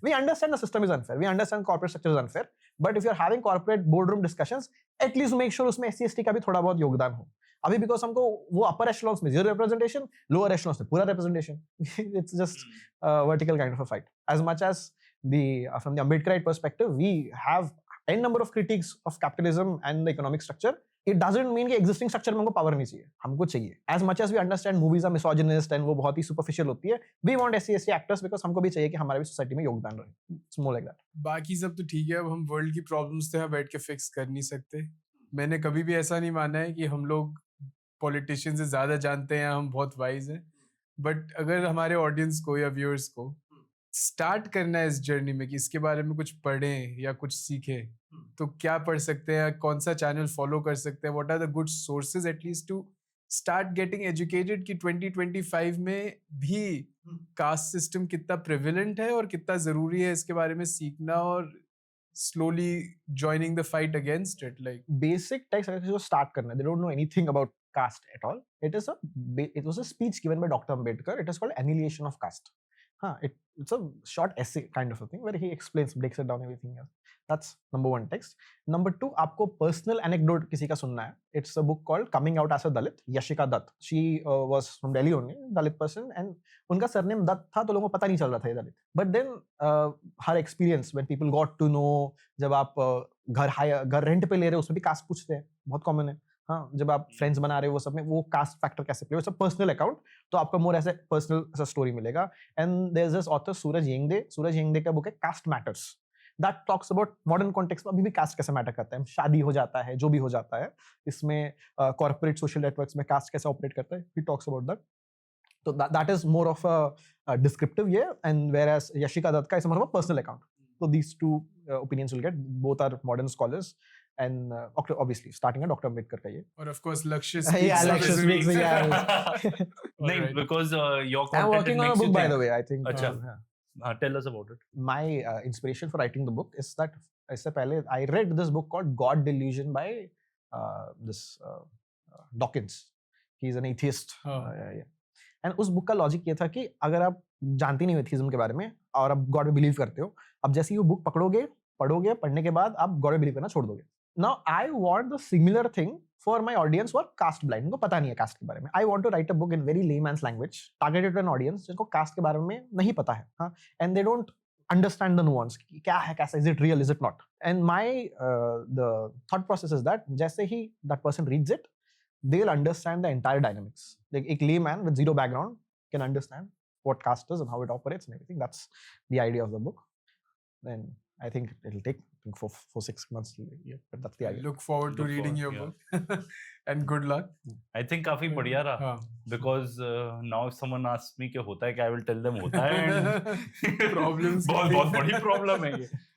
We understand the system is unfair. We understand corporate structure is unfair. But if you're having corporate boardroom discussions, at least make sure उसमें SC/ST का भी थोड़ा बहुत योगदान हो. अभी because हमको वो upper echelons में zero representation, lower echelons में पूरा representation. It's just a vertical kind of a fight. As much as from the Ambedkarite perspective, we have n number of critiques of capitalism and the economic structure. It doesn't mean कि existing structure में हमको power नहीं चाहिए. हमको चाहिए. As much as we understand movies are misogynist and वो बहुत ही superficial होती है, we want SC/ST actors because हमको भी चाहिए कि हमारे भी society में योगदान रहे. It's more like that. बाकी सब तो ठीक है, अब हम वर्ल्ड की प्रॉब्लम्स तो यहाँ बैठ के फिक्स कर नहीं सकते. मैंने कभी भी ऐसा नहीं माना है कि हम लोग पॉलिटिशियन से ज़्यादा जानते हैं, हम बहुत वाइज हैं. बट अगर हमारे ऑडियंस को या व्यूअर्स को स्टार्ट करना है इस जर्नी में कि इसके बारे में कुछ पढ़ें या कुछ सीखें, तो क्या पढ़ सकते हैं, कौन सा चैनल फॉलो कर सकते हैं, what are the good sources at least to start getting educated कि 2025 में भी कास्ट सिस्टम कितना प्रिविलेंट है और कितना ज़रूरी है इसके बारे में सीखना और slowly joining the fight against it. Like basic text अगर किसी को start करना है, they don't know anything about caste at all. It was a speech given by Dr. Ambedkar. It is called Annihilation of Caste. It's a short essay kind of a thing where he explains, breaks it down, everything else. That's number one text. Number two, आपको personal anecdote किसी का सुनना है. It's a book called Coming Out as a Dalit, Yashika Dutt. She was from Delhi only, Dalit person, and उनका surname Dutt था तो लोगों को पता नहीं चल रहा था ये दलित. But then her experience when people got to know, जब आप घर रेंट पे ले रहे हो उसमें भी कास्ट पूछते हैं, बहुत कॉमन है. हाँ, जब आप फ्रेंड्स बना रहे हो वो सब में वो कास्ट फैक्टर कैसे प्ले, वो सब पर्सनल अकाउंट, तो आपका मोर ऐसे पर्सनल ऐसा स्टोरी मिलेगा. And there is this author Suraj Yengde का बुक है caste matters. That talks about modern context में अभी भी कास्ट कैसे मैटर करता है, शादी हो जाता है, जो भी हो जाता है, इसमें कॉर्पोरेट सोशल नेटवर्क्स में कास्ट कैसे ऑपरेट करता है, ही टॉक्स अबाउट दैट. तो that is more of a descriptive ये, and whereas Yashika Dutt का is more of a personal account. So these two opinions will get. Both are modern scholars, and obviously starting at Dr. Ambedkar का ये. or of course Lakshya Yeah, speaks. Lakshya speaks. Yeah. नहीं, Alright. because your I'm content working on a makes you book, by think. the way. I think. अच्छा. Yeah. Tell us about it. My inspiration for writing the book is that इससे पहले I read this book called God Delusion by this Dawkins. He's an atheist. Yeah. And उस book का logic ये था कि अगर आप जानते नहीं हो एथिज्म के बारे में और आप गॉड में बिलीव करते हो, अब जैसे ही वो बुक पकड़ोगे, पढ़ोगे, पढ़ने के बाद आप गॉड में बिलीव करना छोड़ दोगे. Now I want the similar thing for my audience for caste blind. उनको पता नहीं है कास्ट के बारे में. I want to write a book in very layman's language targeted to an audience जिनको कास्ट के बारे में नहीं पता है, हाँ, and they don't understand the nuance, क्या है कैसा, is it real, is it not. And my the thought process is that जैसे ही that person reads it, they'll understand the entire dynamics. Like a layman with zero background can understand what caste is and how it operates and everything. That's the idea of the book. Then I think it'll take 4-6 months to yeah, but that's the idea. Look forward to Look reading your forward, book. And good luck. I think काफी बढ़िया रहा. हाँ. Because now if someone asks me कि होता है क्या, I will tell them होता है. And Problems बहुत बड़ी प्रॉब्लम है ये.